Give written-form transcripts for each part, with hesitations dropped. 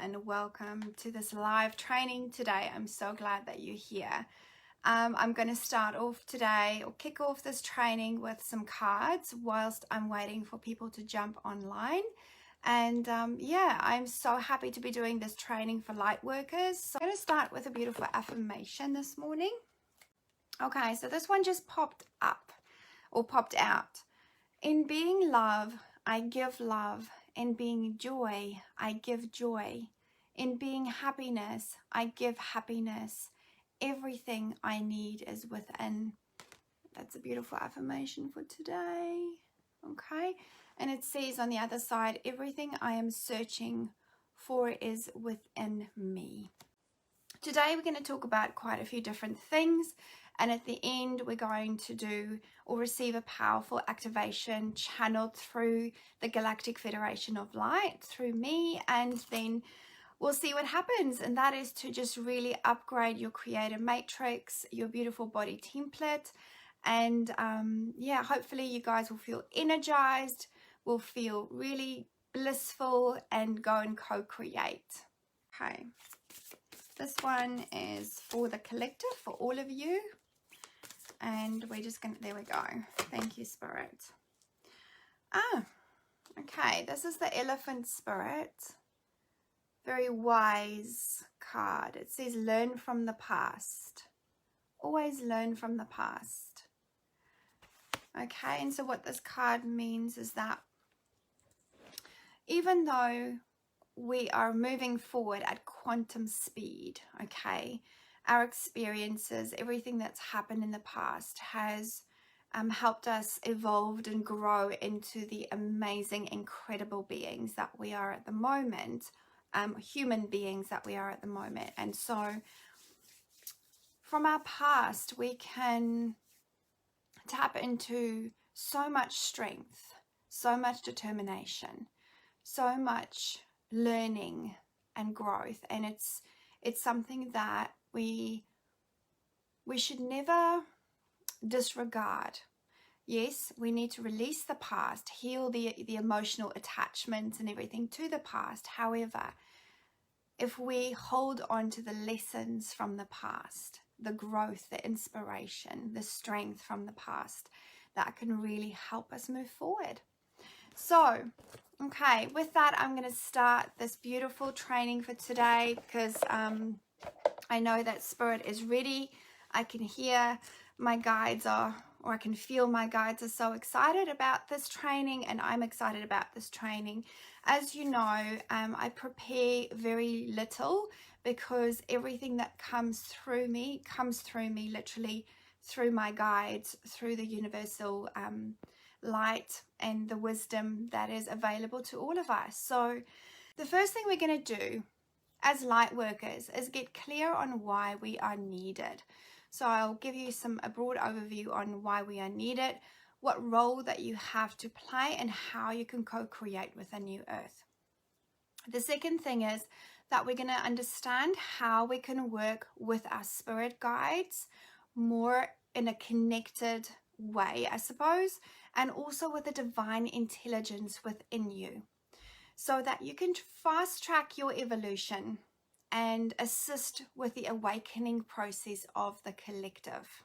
and welcome to this live training today. I'm so glad that you're here. I'm going to start off today or kick off this training with some cards whilst I'm waiting for people to jump online. And yeah, I'm so happy to be doing this training for light workers. So I'm going to start with a beautiful affirmation this morning. Okay, so this one just popped up or popped out. In being love, I give love. In being joy, I give joy. In being happiness, I give happiness. Everything I need is within. That's a beautiful affirmation for today. Okay, and it says on the other side, everything I am searching for is within me. Today we're going to talk about quite a few different things, and at the end we're going to do or receive a powerful activation channeled through the Galactic Federation of Light through me, and then we'll see what happens. And that is to just really upgrade your creator matrix, your beautiful body template, and yeah, hopefully you guys will feel energized, will feel really blissful, and go and co-create. Okay, this one is for the collective, for all of you. And we're just gonna, there we go. Thank you, Spirit. Okay, this is the Elephant Spirit. Very wise card. It says learn from the past. Always learn from the past. Okay, and so what this card means is that even though we are moving forward at quantum speed, okay, our experiences, everything that's happened in the past has helped us evolve and grow into the amazing, incredible beings that we are at the moment, human beings that we are at the moment. And so from our past, we can tap into so much strength, so much determination, so much learning and growth. And it's something that we should never disregard. Yes, we need to release the past, heal the emotional attachments and everything to the past. However, if we hold on to the lessons from the past, the growth, the inspiration, the strength from the past, that can really help us move forward. So, okay, with that, I'm going to start this beautiful training for today because I know that Spirit is ready. I can hear my guides or I can feel my guides are so excited about this training, and I'm excited about this training. As you know, I prepare very little because everything that comes through me literally through my guides, through the universal light and the wisdom that is available to all of us. So the first thing we're going to do as light workers is get clear on why we are needed. So I'll give you a broad overview on why we are needed, what role that you have to play, and how you can co-create with a new earth. The second thing is that we're going to understand how we can work with our spirit guides more in a connected way, I suppose, and also with the divine intelligence within you, so that you can fast track your evolution and assist with the awakening process of the collective.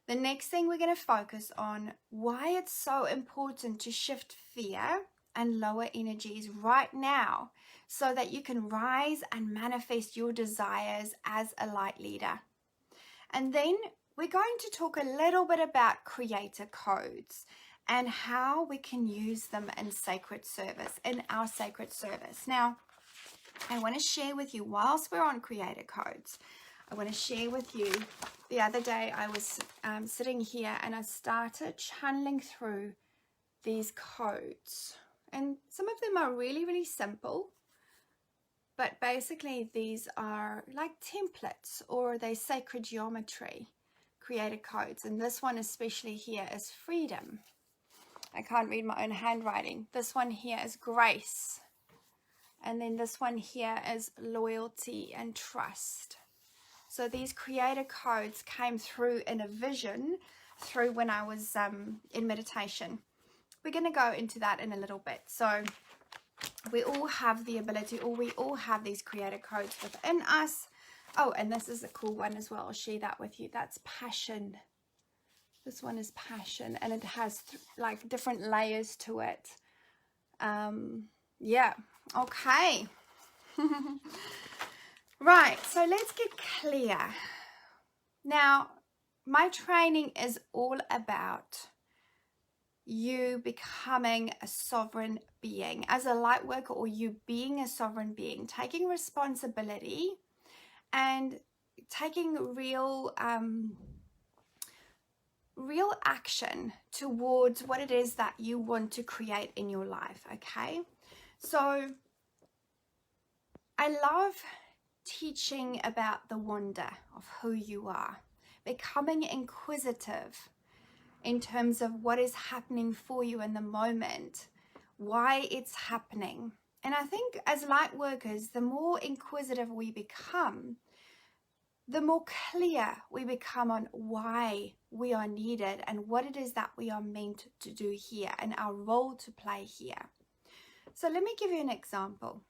The next thing we're going to focus on why it's so important to shift fear and lower energies right now so that you can rise and manifest your desires as a light leader. And then we're going to talk a little bit about creator codes and how we can use them in sacred service, in our sacred service. Now, I want to share with you, whilst we're on creator codes, I want to share with you, the other day I was sitting here and I started channeling through these codes. And some of them are really, really simple. But basically these are like templates, or they sacred geometry, creator codes. And this one especially here is freedom. I can't read my own handwriting. This one here is grace. And then this one here is loyalty and trust. So these creator codes came through in a vision through when I was in meditation. We're going to go into that in a little bit. So We all have the ability, or we all have these creator codes within us. Oh, and this is a cool one as well. I'll share that with you. That's passion. This one is passion, and it has like different layers to it. Yeah, okay. Right, so let's get clear. Now, my training is all about you becoming a sovereign being as a light worker, or you being a sovereign being, taking responsibility and taking real action towards what it is that you want to create in your life. Okay, so I love teaching about the wonder of who you are, becoming inquisitive in terms of what is happening for you in the moment, why it's happening. And I think as light workers, the more inquisitive we become, the more clear we become on why we are needed and what it is that we are meant to do here and our role to play here. So let me give you an example.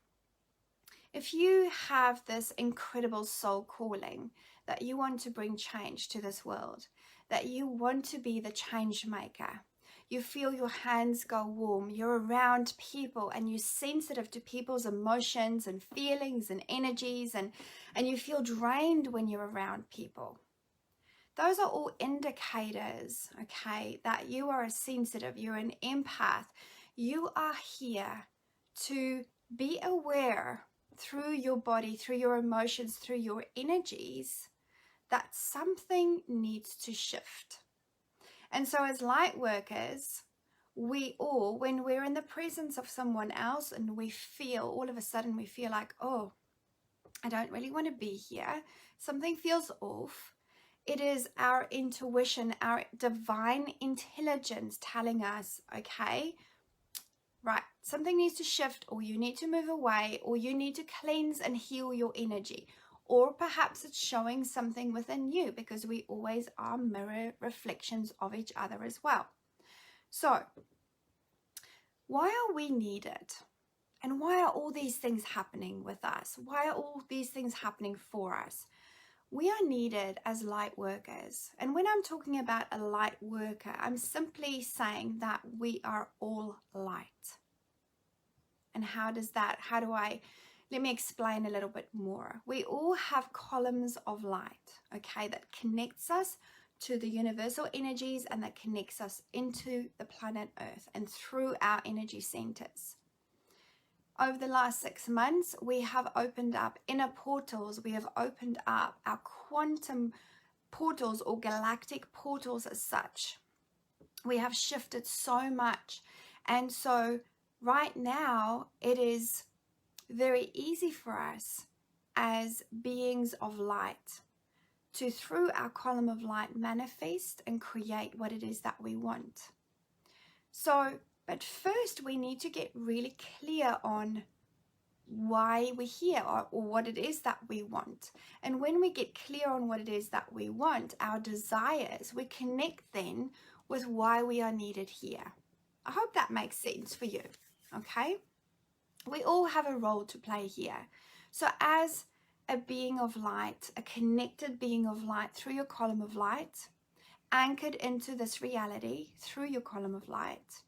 If you have this incredible soul calling that you want to bring change to this world, that you want to be the change maker, you feel your hands go warm, you're around people and you're sensitive to people's emotions and feelings and energies, and you feel drained when you're around people. Those are all indicators, okay, that you are a sensitive, you're an empath. You are here to be aware through your body, through your emotions, through your energies, that something needs to shift. And so as light workers, we all, when we're in the presence of someone else and we feel, all of a sudden we feel like, oh, I don't really want to be here, something feels off. It is our intuition, our divine intelligence telling us, okay, right, something needs to shift, or you need to move away, or you need to cleanse and heal your energy. Or perhaps it's showing something within you, because we always are mirror reflections of each other as well. So, why are we needed? And why are all these things happening with us? Why are all these things happening for us? We are needed as light workers. And when I'm talking about a light worker, I'm simply saying that we are all light. And let me explain a little bit more. We all have columns of light, okay, that connects us to the universal energies and that connects us into the planet Earth and through our energy centers. Over the last 6 months, we have opened up inner portals. We have opened up our quantum portals, or galactic portals as such. We have shifted so much. And so right now, it is very easy for us as beings of light to, through our column of light, manifest and create what it is that we want. So, but first we need to get really clear on why we're here, or what it is that we want. And when we get clear on what it is that we want, our desires, we connect then with why we are needed here. I hope that makes sense for you, okay? We all have a role to play here. So as a being of light, a connected being of light through your column of light, anchored into this reality through your column of light,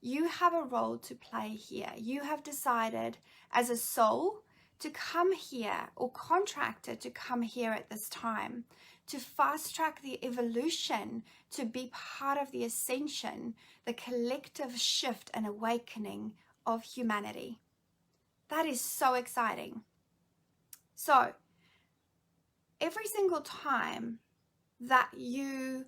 you have a role to play here. You have decided as a soul to come here, or contracted to come here at this time, to fast track the evolution, to be part of the ascension, the collective shift and awakening of humanity. That is so exciting. So every single time that you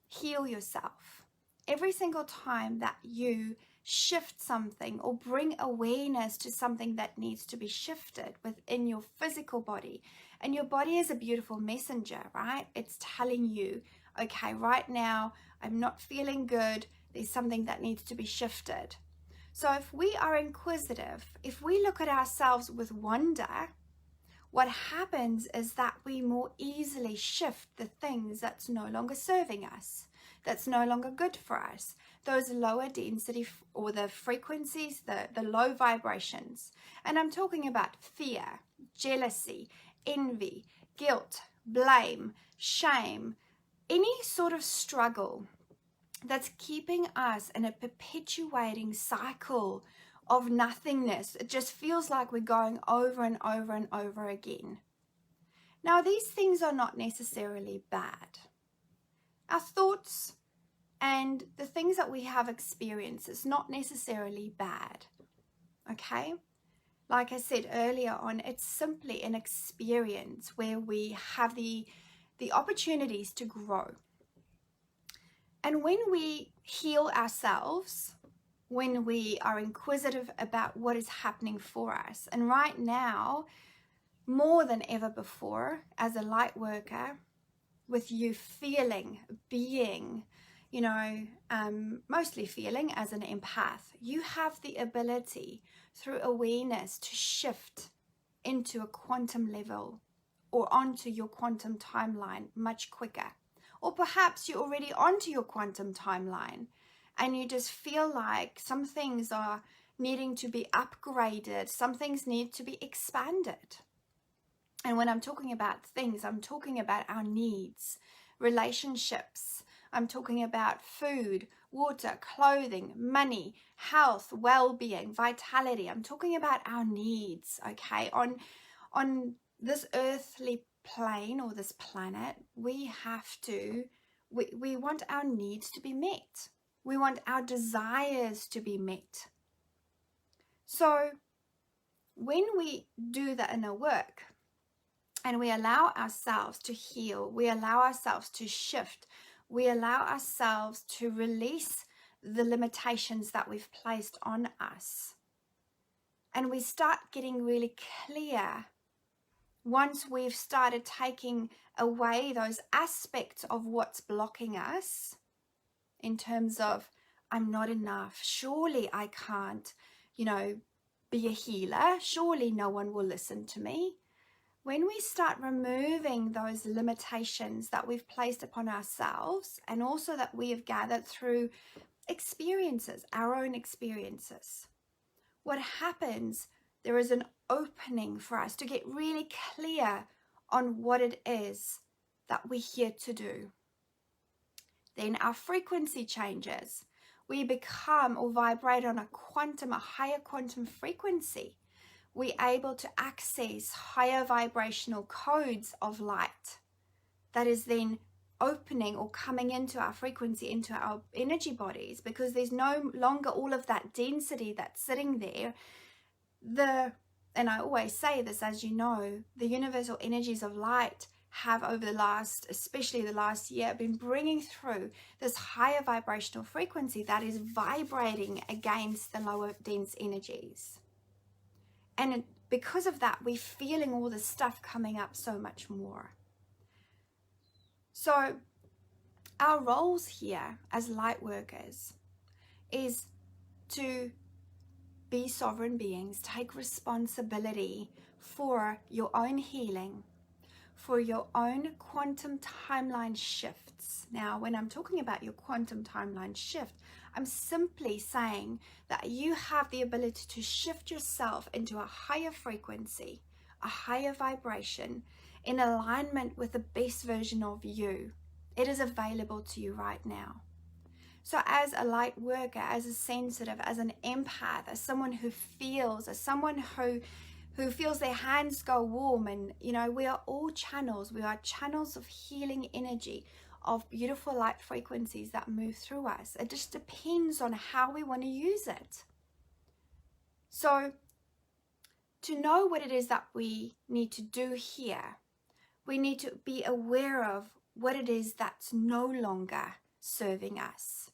heal yourself, every single time that you shift something or bring awareness to something that needs to be shifted within your physical body, and your body is a beautiful messenger, right? It's telling you, okay, right now I'm not feeling good, there's something that needs to be shifted. So if we are inquisitive, if we look at ourselves with wonder, what happens is that we more easily shift the things that's no longer serving us, that's no longer good for us. Those lower density or the frequencies, the low vibrations. And I'm talking about fear, jealousy, envy, guilt, blame, shame, any sort of struggle that's keeping us in a perpetuating cycle of nothingness. It just feels like we're going over and over and over again. Now, these things are not necessarily bad. Our thoughts and the things that we have experienced is not necessarily bad, okay? Like I said earlier on, it's simply an experience where we have the opportunities to grow. And when we heal ourselves, when we are inquisitive about what is happening for us, and right now, more than ever before, as a light worker, with you feeling, being, mostly feeling as an empath, you have the ability through awareness to shift into a quantum level or onto your quantum timeline much quicker. Or perhaps you're already onto your quantum timeline and you just feel like some things are needing to be upgraded, some things need to be expanded. And when I'm talking about things, I'm talking about our needs, relationships. I'm talking about food, water, clothing, money, health, well-being, vitality. I'm talking about our needs, okay? On this earthly plane or this planet, we want our needs to be met. We want our desires to be met. So when we do the inner work, and we allow ourselves to heal, we allow ourselves to shift, we allow ourselves to release the limitations that we've placed on us. And we start getting really clear once we've started taking away those aspects of what's blocking us in terms of, I'm not enough, surely I can't, be a healer, surely no one will listen to me. When we start removing those limitations that we've placed upon ourselves and also that we have gathered through experiences, our own experiences, what happens, there is an opening for us to get really clear on what it is that we're here to do. Then our frequency changes. We become or vibrate on a higher quantum frequency. We're able to access higher vibrational codes of light that is then opening or coming into our frequency, into our energy bodies, because there's no longer all of that density that's sitting there. And I always say this, as you know, the universal energies of light have over especially the last year, been bringing through this higher vibrational frequency that is vibrating against the lower dense energies. And because of that, we're feeling all this stuff coming up so much more. So our roles here as light workers is to be sovereign beings, take responsibility for your own healing, for your own quantum timeline shifts. Now, when I'm talking about your quantum timeline shift, I'm simply saying that you have the ability to shift yourself into a higher frequency, a higher vibration, in alignment with the best version of you. It is available to you right now. So as a light worker, as a sensitive, as an empath, as someone who feels, as someone who feels their hands go warm, and we are all channels. We are channels of healing energy, of beautiful light frequencies that move through us. It just depends on how we want to use it. So to know what it is that we need to do here, we need to be aware of what it is that's no longer serving us.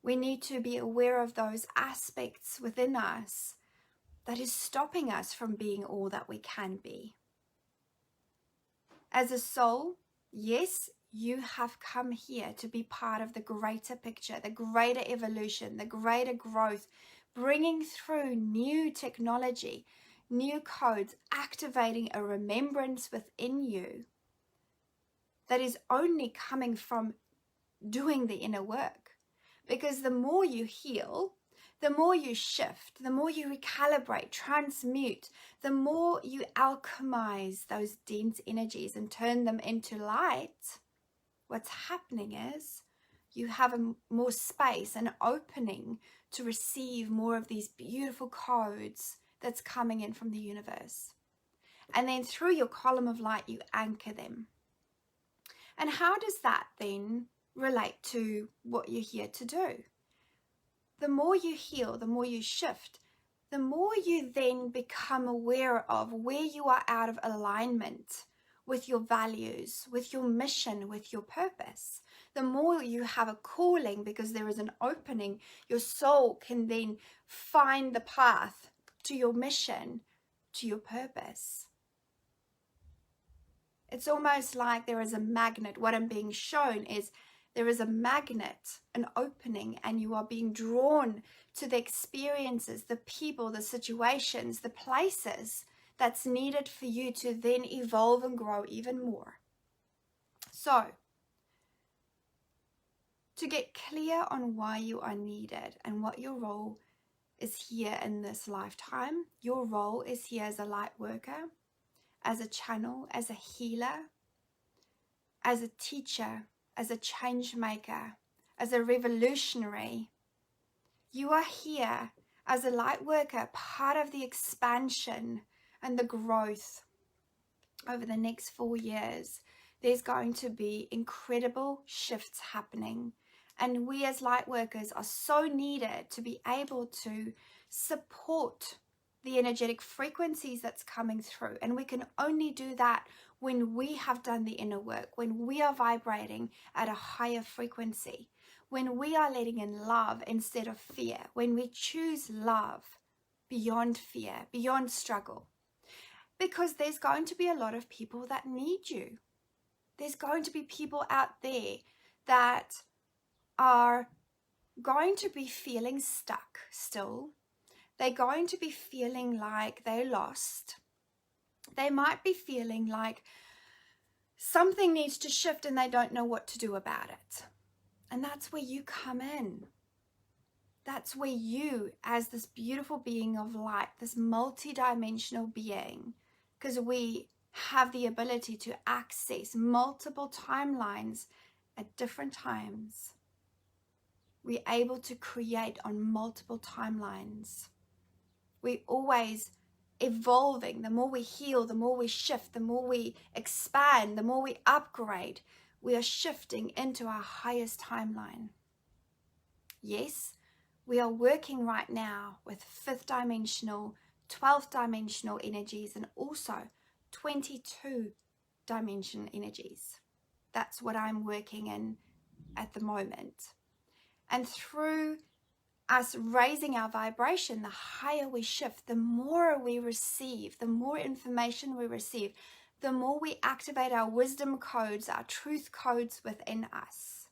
We need to be aware of those aspects within us that is stopping us from being all that we can be. As a soul, yes, you have come here to be part of the greater picture, the greater evolution, the greater growth, bringing through new technology, new codes, activating a remembrance within you that is only coming from doing the inner work. Because the more you heal, the more you shift, the more you recalibrate, transmute, the more you alchemize those dense energies and turn them into light, what's happening is you have more space, an opening to receive more of these beautiful codes that's coming in from the universe. And then through your column of light, you anchor them. And how does that then relate to what you're here to do? The more you heal, the more you shift, the more you then become aware of where you are out of alignment with your values, with your mission, with your purpose. The more you have a calling, because there is an opening, your soul can then find the path to your mission, to your purpose. It's almost like there is a magnet. What I'm being shown is there is a magnet, an opening, and you are being drawn to the experiences, the people, the situations, the places that's needed for you to then evolve and grow even more. So, to get clear on why you are needed and what your role is here in this lifetime, your role is here as a light worker, as a channel, as a healer, as a teacher, as a change maker, as a revolutionary. You are here as a light worker, part of the expansion and the growth over the next 4 years. There's going to be incredible shifts happening. And we as light workers are so needed to be able to support the energetic frequencies that's coming through. And we can only do that when we have done the inner work, when we are vibrating at a higher frequency, when we are letting in love instead of fear, when we choose love beyond fear, beyond struggle. Because there's going to be a lot of people that need you. There's going to be people out there that are going to be feeling stuck still. They're going to be feeling like they're lost. They might be feeling like something needs to shift and they don't know what to do about it. And that's where you come in. That's where you, as this beautiful being of light, this multi-dimensional being, because we have the ability to access multiple timelines at different times. We're able to create on multiple timelines. We're always evolving. The more we heal, the more we shift, the more we expand, the more we upgrade, we are shifting into our highest timeline. Yes, we are working right now with 5th dimensional, 12th dimensional energies and also 22 dimension energies. That's what I'm working in at the moment. And through us raising our vibration, the higher we shift, the more we receive, the more information we receive, the more we activate our wisdom codes, our truth codes within us.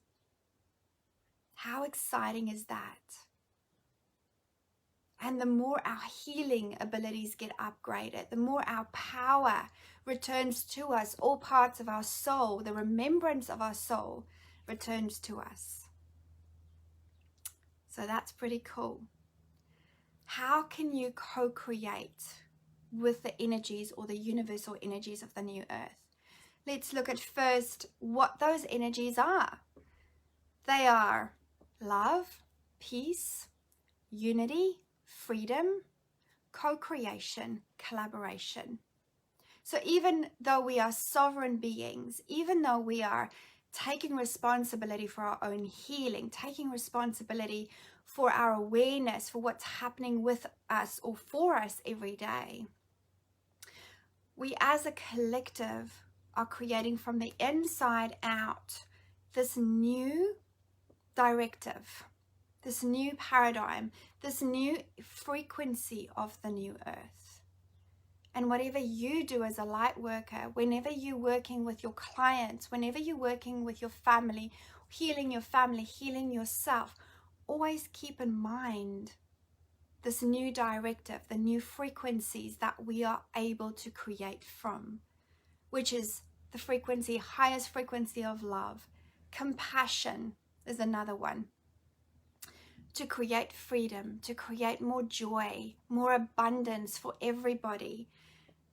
How exciting is that? And the more our healing abilities get upgraded, the more our power returns to us, all parts of our soul, the remembrance of our soul returns to us. So that's pretty cool. How can you co-create with the energies or the universal energies of the new earth? Let's look at first what those energies are. They are love, peace, unity, freedom, co-creation, collaboration. So even though we are sovereign beings, even though we are taking responsibility for our own healing, taking responsibility for our awareness, for what's happening with us or for us every day, we as a collective are creating from the inside out this new directive, this new paradigm, this new frequency of the new earth. And whatever you do as a light worker, whenever you're working with your clients, whenever you're working with your family, healing yourself, always keep in mind this new directive, the new frequencies that we are able to create from, which is the frequency, highest frequency of love, Compassion is another one. To create freedom, to create more joy, more abundance for everybody,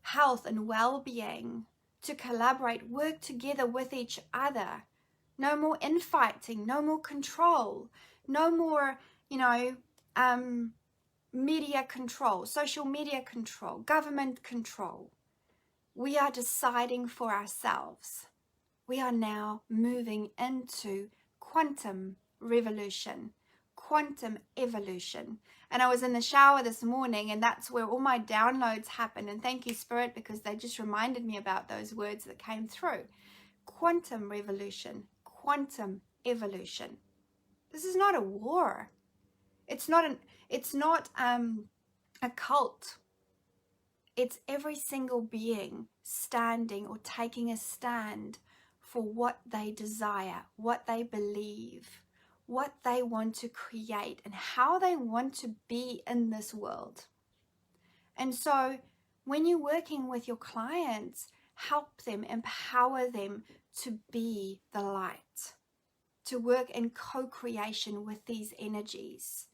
health and well-being, to collaborate, work together with each other. No more infighting, no more control, no more, media control, social media control, government control. We are deciding for ourselves. We are now moving into quantum revolution, quantum evolution. And I was in the shower this morning, and that's where all my downloads happen. And thank you, Spirit, because they just reminded me about those words that came through. Quantum revolution, quantum evolution. This is not a war. It's not a cult. It's every single being standing or taking a stand for what they desire, what they believe, what they want to create, and how they want to be in this world. And so when you're working with your clients, help them, empower them to be the light, to work in co-creation with these energies.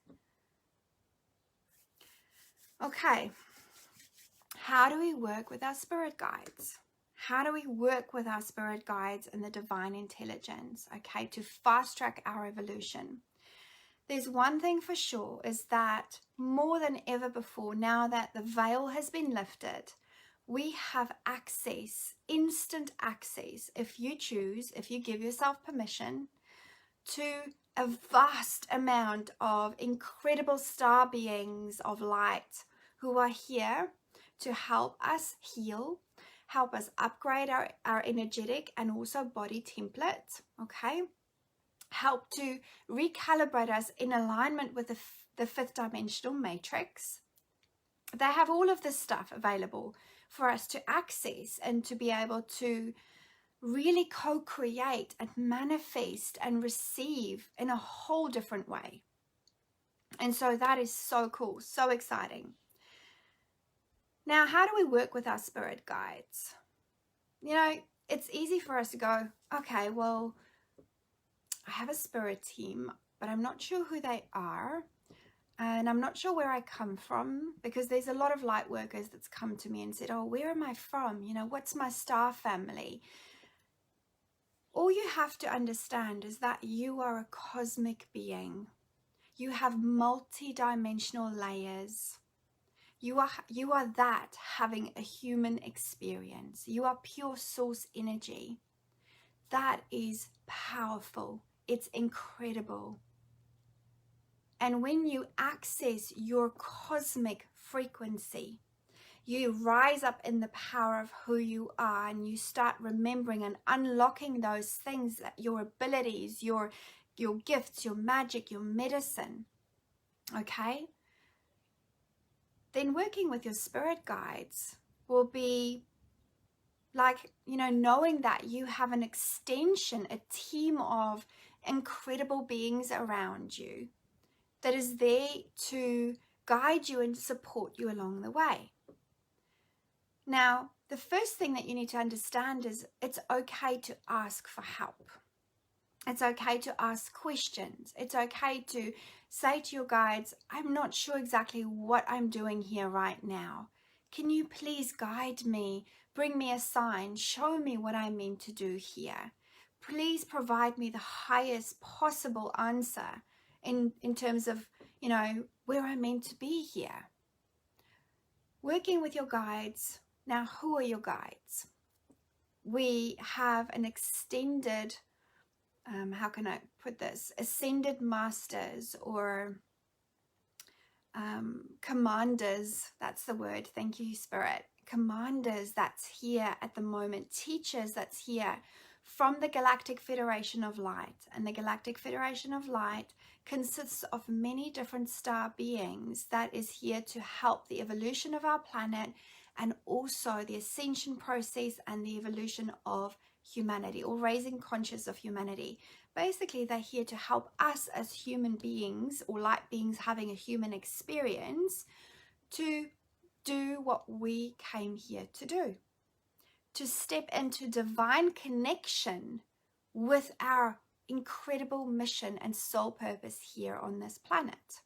Okay. How do we work with our spirit guides? How do we work with our spirit guides and the divine intelligence, okay, to fast track our evolution? There's one thing for sure, is that more than ever before, now that the veil has been lifted, we have access, instant access, if you choose, if you give yourself permission, to a vast amount of incredible star beings of light who are here to help us heal, help us upgrade our energetic and also body template, okay? Help to recalibrate us in alignment with the fifth dimensional matrix. They have all of this stuff available for us to access and to be able to really co-create and manifest and receive in a whole different way. And so that is so cool, so exciting. Now, how do we work with our spirit guides? It's easy for us to go, okay, well, I have a spirit team, but I'm not sure who they are. And I'm not sure where I come from, because there's a lot of light workers that's come to me and said, oh, where am I from? What's my star family? All you have to understand is that you are a cosmic being. You have multi-dimensional layers. You are that having a human experience. You are pure source energy. That is powerful. It's incredible. And when you access your cosmic frequency, you rise up in the power of who you are, and you start remembering and unlocking those things, that your abilities, your gifts, your magic, your medicine, okay? Then working with your spirit guides will be like, knowing that you have an extension, a team of incredible beings around you that is there to guide you and support you along the way. Now, the first thing that you need to understand is it's okay to ask for help. It's okay to ask questions. It's okay to say to your guides, I'm not sure exactly what I'm doing here right now. Can you please guide me? Bring me a sign. Show me what I'm meant to do here. Please provide me the highest possible answer in terms of, where I'm meant to be here. Working with your guides. Now, who are your guides? We have an extended, how can I put this? Ascended masters or commanders. That's the word. Thank you, Spirit. Commanders that's here at the moment. Teachers that's here from the Galactic Federation of Light. And the Galactic Federation of Light consists of many different star beings that is here to help the evolution of our planet, and also the ascension process and the evolution of humanity, or raising conscious of humanity. Basically, they're here to help us as human beings, or light beings having a human experience, to do what we came here to do. To step into divine connection with our incredible mission and soul purpose here on this planet.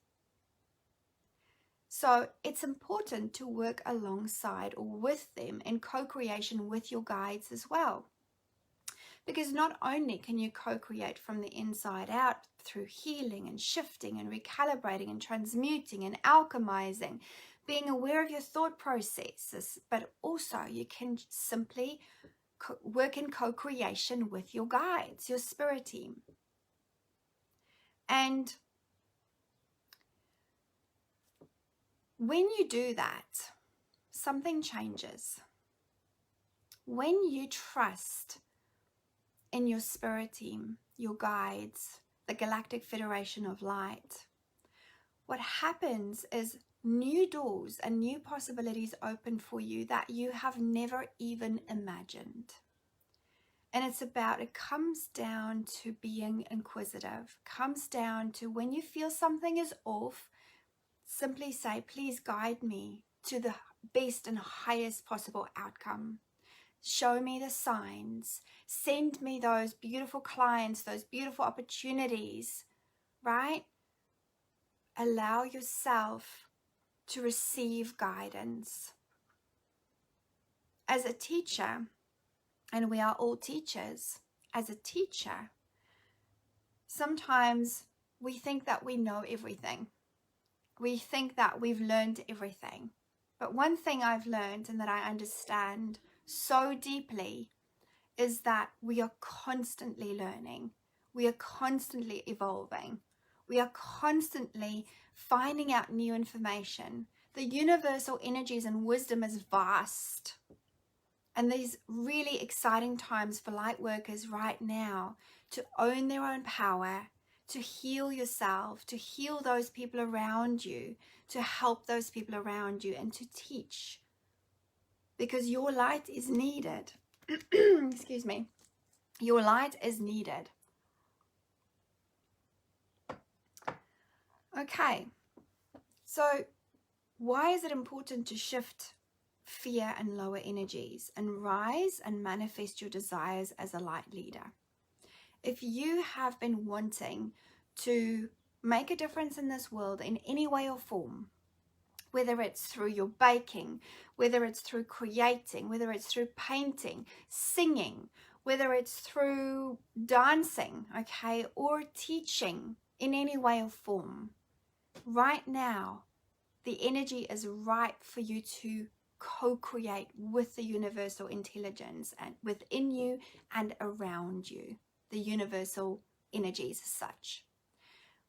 So it's important to work alongside or with them in co-creation with your guides as well. Because not only can you co-create from the inside out through healing and shifting and recalibrating and transmuting and alchemizing, being aware of your thought processes, but also you can simply work in co-creation with your guides, your spirit team. And when you do that, something changes. When you trust in your spirit team, your guides, the Galactic Federation of Light, what happens is new doors and new possibilities open for you that you have never even imagined. And it comes down to being inquisitive, comes down to when you feel something is off, simply say, please guide me to the best and highest possible outcome. Show me the signs, send me those beautiful clients, those beautiful opportunities, right? Allow yourself to receive guidance. As a teacher, and we are all teachers, as a teacher, sometimes we think that we know everything. We think that we've learned everything. But one thing I've learned and that I understand so deeply is that we are constantly learning. We are constantly evolving. We are constantly finding out new information. The universal energies and wisdom is vast. And these really exciting times for light workers right now to own their own power, to heal yourself, to heal those people around you, to help those people around you, and to teach. Because your light is needed. Excuse me. Your light is needed. Okay. So why is it important to shift fear and lower energies and rise and manifest your desires as a light leader? If you have been wanting to make a difference in this world in any way or form, whether it's through your baking, whether it's through creating, whether it's through painting, singing, whether it's through dancing, okay, or teaching in any way or form, right now, the energy is ripe for you to co-create with the universal intelligence and within you and around you, the universal energies as such.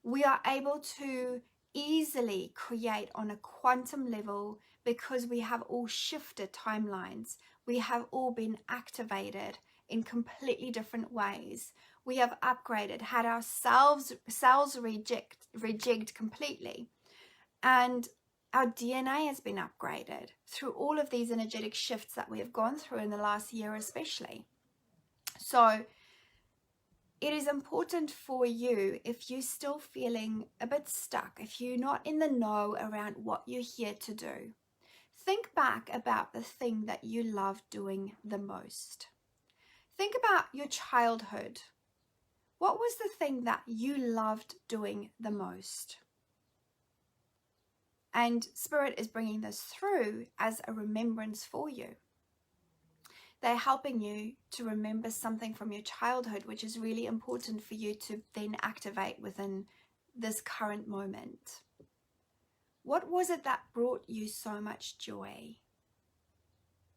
We are able to easily create on a quantum level because we have all shifted timelines. We have all been activated in completely different ways. We have upgraded, had our cells rejigged completely. And our DNA has been upgraded through all of these energetic shifts that we have gone through in the last year especially. So it is important for you, if you're still feeling a bit stuck, if you're not in the know around what you're here to do, think back about the thing that you love doing the most. Think about your childhood. What was the thing that you loved doing the most? And Spirit is bringing this through as a remembrance for you. They're helping you to remember something from your childhood, which is really important for you to then activate within this current moment. What was it that brought you so much joy?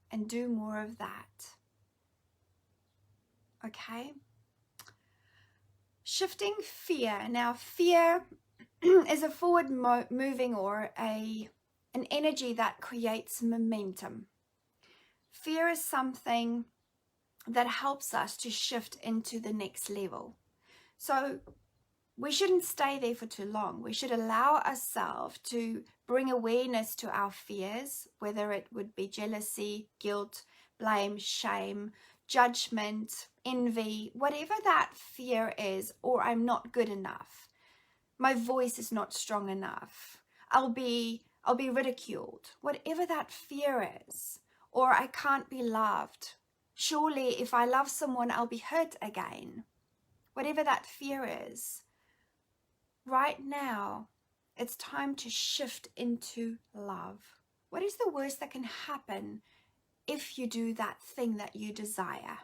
And do more of that. Okay? Shifting fear. Now, fear is a forward moving or an energy that creates momentum. Fear is something that helps us to shift into the next level. So we shouldn't stay there for too long. We should allow ourselves to bring awareness to our fears, whether it would be jealousy, guilt, blame, shame, judgment, envy, whatever that fear is, or I'm not good enough. My voice is not strong enough. I'll be ridiculed. Whatever that fear is. Or I can't be loved. Surely if I love someone, I'll be hurt again. whatever that fear is, right now, it's time to shift into love. What is the worst that can happen if you do that thing that you desire?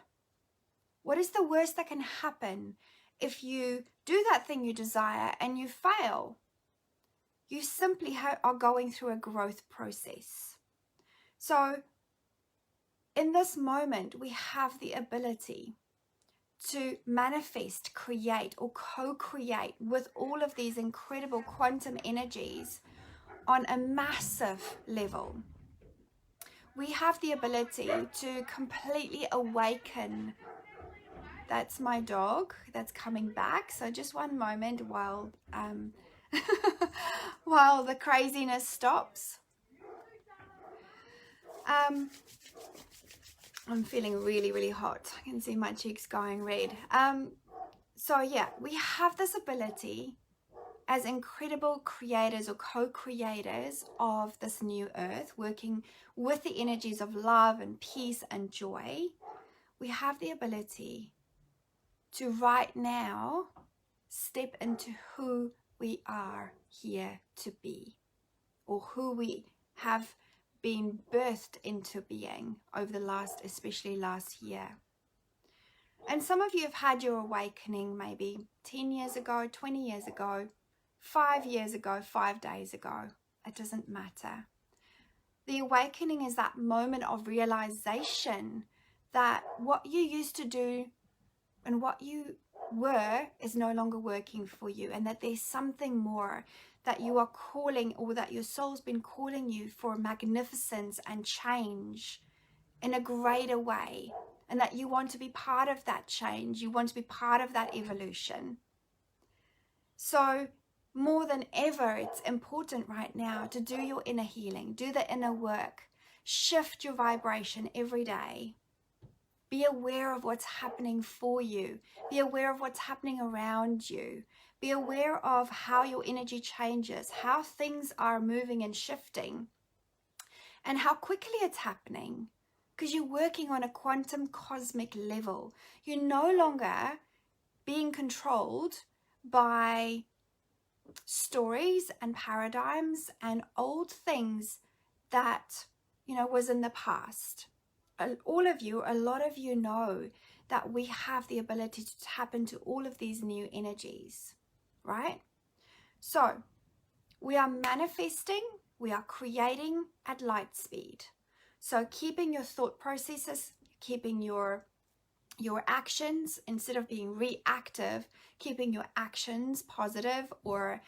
What is the worst that can happen if you do that thing you desire and you fail? You simply are going through a growth process. So in this moment, we have the ability to manifest, create, or co-create with all of these incredible quantum energies on a massive level. We have the ability to completely awaken. That's my dog that's coming back. So just one moment while while the craziness stops. I'm feeling really, really hot. I can see my cheeks going red. So yeah, we have this ability as incredible creators or co-creators of this new earth, working with the energies of love and peace and joy. We have the ability to right now step into who we are here to be, or who we have been birthed into being over the last, especially last year. And some of you have had your awakening maybe 10 years ago, 20 years ago, 5 years ago, 5 days ago. It doesn't matter. The awakening is that moment of realization that what you used to do and what you were is no longer working for you, and that there's something more that you are calling, or that your soul's been calling you for magnificence and change in a greater way, and that you want to be part of that change. You want to be part of that evolution. So more than ever, it's important right now to do your inner healing, do the inner work, shift your vibration every day. Be aware of what's happening for you. Be aware of what's happening around you. Be aware of how your energy changes, how things are moving and shifting, and how quickly it's happening, because you're working on a quantum cosmic level. You're no longer being controlled by stories and paradigms and old things that, was in the past. All of you, a lot of you know that we have the ability to tap into all of these new energies, right? So we are manifesting, we are creating at light speed. So keeping your thought processes, keeping your actions, instead of being reactive, keeping your actions positive, or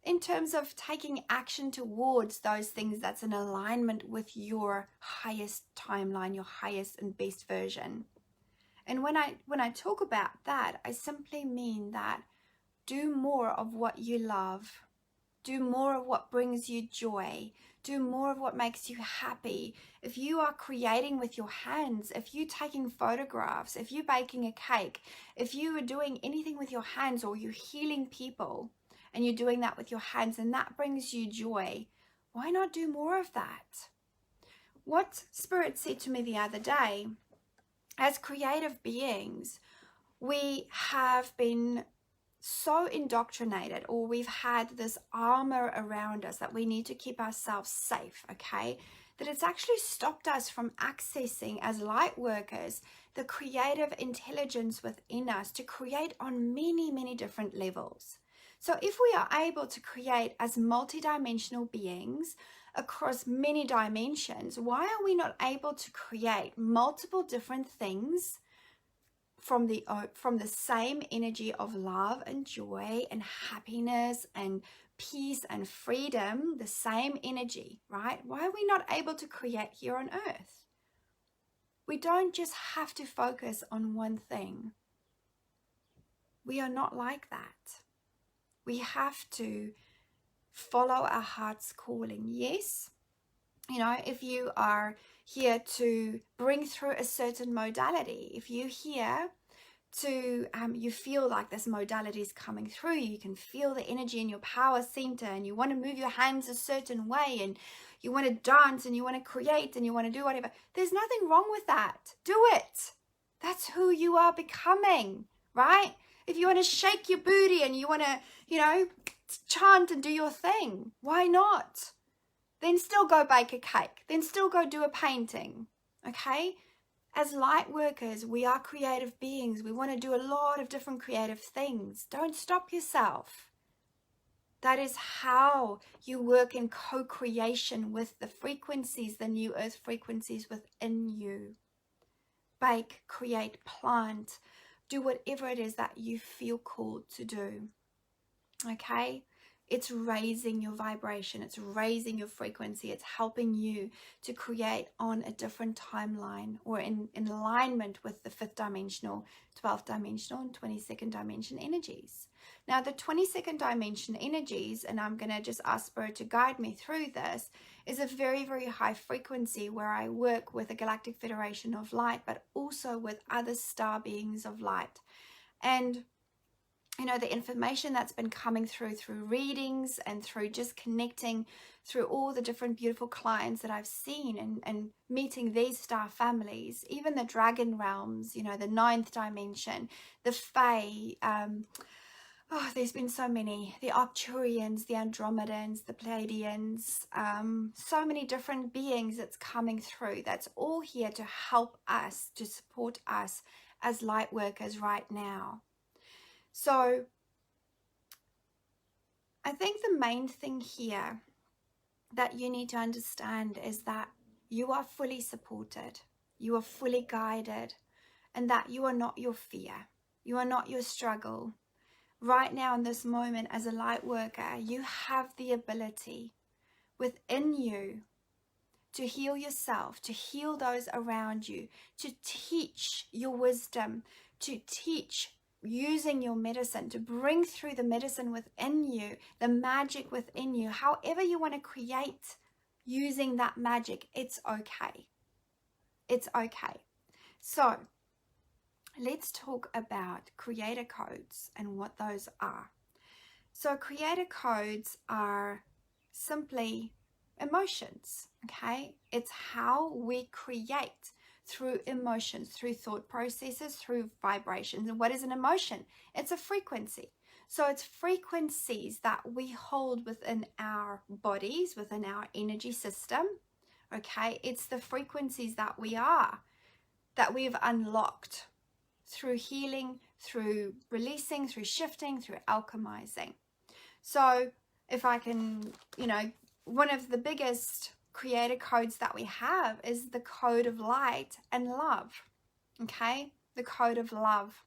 in terms of taking action towards those things that's in alignment with your highest timeline, your highest and best version. And when I talk about that, I simply mean that do more of what you love. Do more of what brings you joy. Do more of what makes you happy. If you are creating with your hands, if you're taking photographs, if you're baking a cake, if you are doing anything with your hands, or you're healing people, and you're doing that with your hands, and that brings you joy, why not do more of that? What Spirit said to me the other day, as creative beings, we have been so indoctrinated, or we've had this armor around us that we need to keep ourselves safe, okay? That it's actually stopped us from accessing, as light workers, the creative intelligence within us to create on many, many different levels. So if we are able to create as multidimensional beings across many dimensions, why are we not able to create multiple different things from the same energy of love and joy and happiness and peace and freedom, the same energy, right? Why are we not able to create here on earth? We don't just have to focus on one thing. We are not like that. We have to follow our heart's calling. Yes, if you are here to bring through a certain modality, if you're here to, you feel like this modality is coming through, you can feel the energy in your power center, and you want to move your hands a certain way, and you want to dance, and you want to create, and you want to do whatever. There's nothing wrong with that. Do it. That's who you are becoming, right? If you want to shake your booty and you want to, you know, chant and do your thing, why not? Then still go bake a cake. Then still go do a painting, okay? As light workers, we are creative beings. We want to do a lot of different creative things. Don't stop yourself. That is how you work in co-creation with the frequencies, the new earth frequencies within you. Bake, create, plant, do whatever it is that you feel called to do. Okay? It's raising your vibration. It's raising your frequency. It's helping you to create on a different timeline, or in alignment with the 5th dimensional, 12th dimensional, and 22nd dimension energies. Now, the 22nd dimension energies, and I'm going to just ask Spirit to guide me through this, is a very, very high frequency where I work with the Galactic Federation of Light, but also with other star beings of light. And you know, the information that's been coming through readings and through just connecting through all the different beautiful clients that I've seen, and meeting these star families, even the dragon realms, you know, the 9th dimension, the Fae, there's been so many, the Arcturians, the Andromedans, the Pleiadians, so many different beings that's coming through. That's all here to help us, to support us as light workers right now. So I think the main thing here that you need to understand is that you are fully supported, you are fully guided, and that you are not your fear, you are not your struggle. Right now in this moment, as a light worker, you have the ability within you to heal yourself, to heal those around you, to teach your wisdom, to teach using your medicine, to bring through the medicine within you, the magic within you, however you want to create using that magic. It's okay. It's okay. So let's talk about creator codes and what those are. So creator codes are simply emotions, okay? It's how we create through emotions, through thought processes, through vibrations. And what is an emotion? It's a frequency. So it's frequencies that we hold within our bodies, within our energy system, okay? It's the frequencies that we are, that we've unlocked through healing, through releasing, through shifting, through alchemizing. So if I can, you know, one of the biggest creator codes that we have is the code of light and love, okay? The code of love.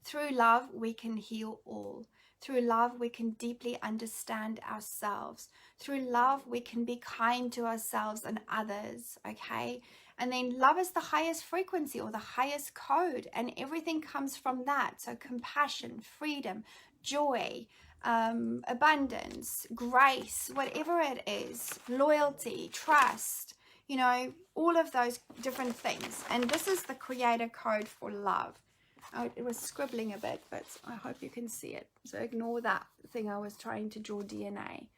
Through love, we can heal all. Through love, we can deeply understand ourselves. Through love, we can be kind to ourselves and others, okay? And then love is the highest frequency, or the highest code, and everything comes from that. So compassion, freedom, joy, abundance, grace, whatever it is, loyalty, trust, you know, all of those different things. And this is the creator code for love. It was scribbling a bit, but I hope you can see it. So ignore that thing I was trying to draw DNA.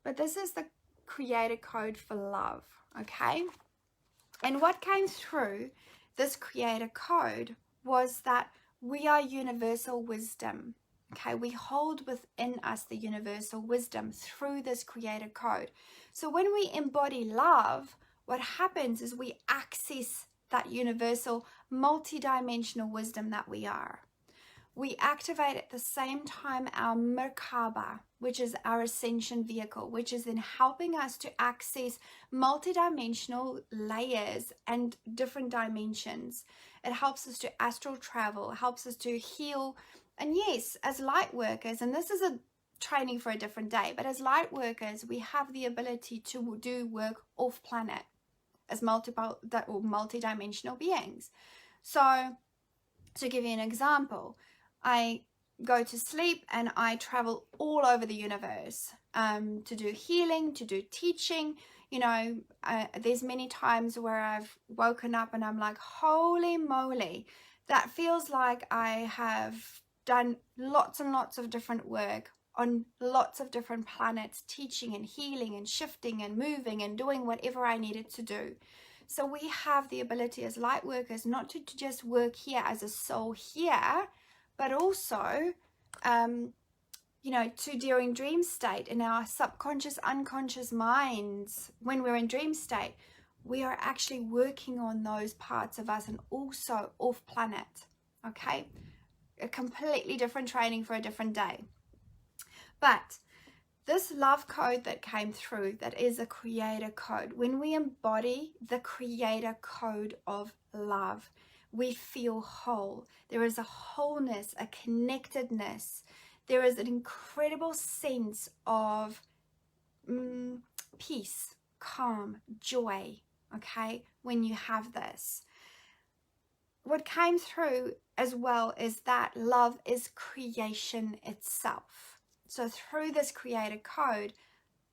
But this is the creator code for love, okay? And what came through this creator code was that we are universal wisdom. Okay, we hold within us the universal wisdom through this creator code. So when we embody love, what happens is we access that universal multidimensional wisdom that we are. We activate at the same time our Merkaba, which is our ascension vehicle, which is in helping us to access multidimensional layers and different dimensions. It helps us to astral travel, helps us to heal. And yes, as light workers, and this is a training for a different day, but as light workers, we have the ability to do work off planet as multidimensional beings. So to give you an example, I go to sleep and I travel all over the universe to do healing, to do teaching. You know, there's many times where I've woken up and I'm like, holy moly, that feels like I have done lots and lots of different work on lots of different planets, teaching and healing and shifting and moving and doing whatever I needed to do. So we have the ability as light workers not to just work here as a soul here, but also, to during dream state, in our subconscious, unconscious minds, when we're in dream state, we are actually working on those parts of us, and also off planet. Okay, a completely different training for a different day. But this love code that came through, that is a creator code. When we embody the creator code of love, we feel whole. There is a wholeness, a connectedness. There is an incredible sense of peace, calm, joy, okay, when you have this. What came through as well is that love is creation itself. So through this creator code,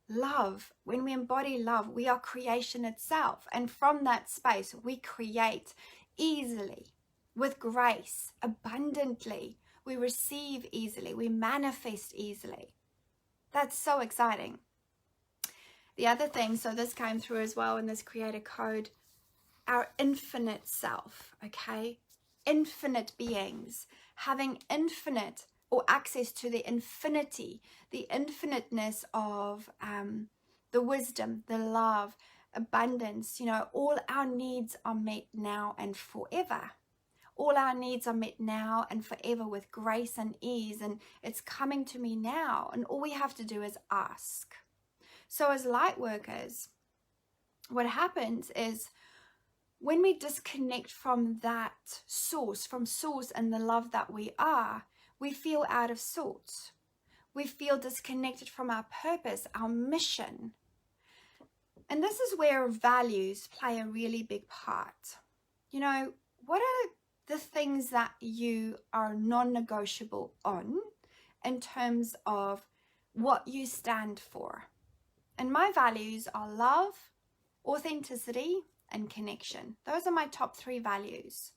love, when we embody love, we are creation itself. And from that space, we create easily, with grace, abundantly. We receive easily. We manifest easily. That's so exciting. The other thing, so this came through as well in this creator code, our infinite self, okay? Infinite beings, having infinite or access to the infinity, the infiniteness of the wisdom, the love, abundance. All our needs are met now and forever. All our needs are met now and forever with grace and ease, and it's coming to me now, and all we have to do is ask. So as light workers, what happens is when we disconnect from that source, from source and the love that we are, we feel out of sorts. We feel disconnected from our purpose, our mission. And this is where values play a really big part. What are the things that you are non-negotiable on in terms of what you stand for? And my values are love, authenticity, and connection. Those are my top 3 values.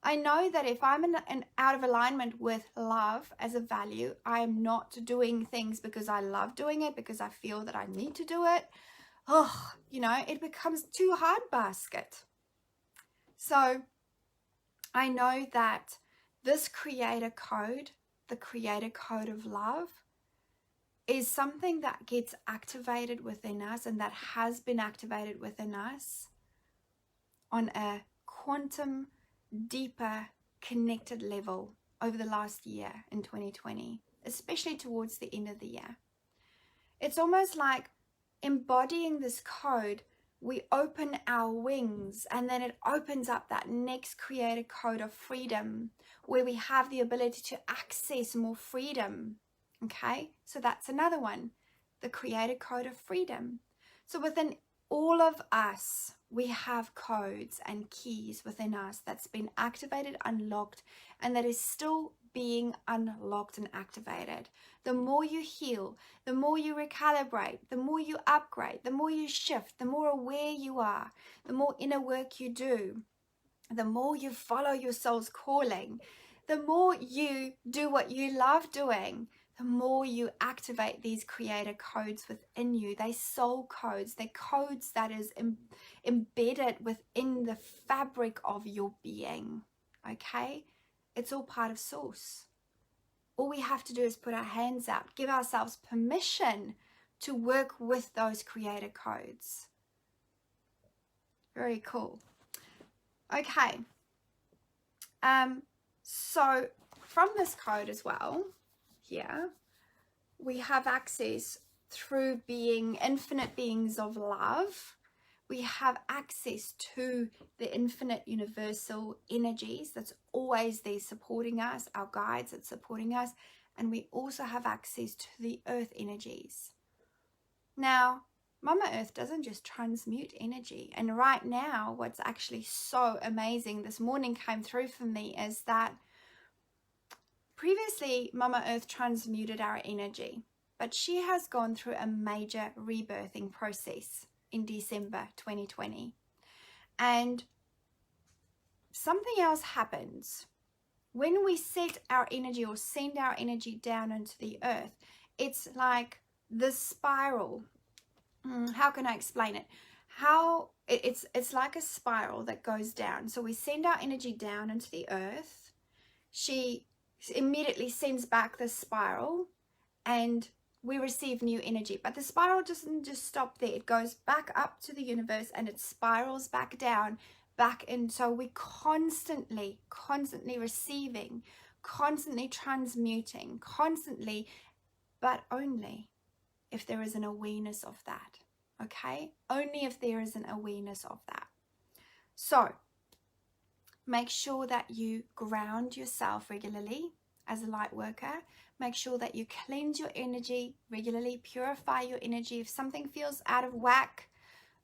I know that if I'm out of alignment with love as a value, I am not doing things because I love doing it, because I feel that I need to do it. It becomes too hard basket. So I know that this creator code, the creator code of love, is something that gets activated within us, and that has been activated within us on a quantum, deeper, connected level over the last year in 2020, especially towards the end of the year. It's almost like embodying this code, we open our wings, and then it opens up that next creator code of freedom, where we have the ability to access more freedom. Okay, so that's another one, the creator code of freedom. So within all of us, we have codes and keys within us that's been activated, unlocked, and that is still being unlocked and activated. The more you heal, the more you recalibrate, the more you upgrade, the more you shift, the more aware you are, the more inner work you do, the more you follow your soul's calling, the more you do what you love doing, the more you activate these creator codes within you. They soul codes. They're codes that is embedded within the fabric of your being. Okay? It's all part of source. All we have to do is put our hands out, give ourselves permission to work with those creator codes. Very cool. Okay. So from this code as well, here, we have access through being infinite beings of love. We have access to the infinite universal energies that's always there supporting us, our guides that's supporting us, and we also have access to the earth energies. Now, Mama Earth doesn't just transmute energy, and right now what's actually so amazing this morning came through for me is that previously, Mama Earth transmuted our energy, but she has gone through a major rebirthing process in December 2020. And something else happens. When we set our energy or send our energy down into the earth, it's like this spiral. How can I explain it? It's like a spiral that goes down. So we send our energy down into the earth. She immediately sends back the spiral, and we receive new energy. But the spiral doesn't just stop there. It goes back up to the universe and it spirals back down, back in. So we constantly receiving, constantly transmuting, constantly, but only if there is an awareness of that. Okay? Only if there is an awareness of that. So make sure that you ground yourself regularly as a light worker. Make sure that you cleanse your energy regularly, purify your energy. If something feels out of whack,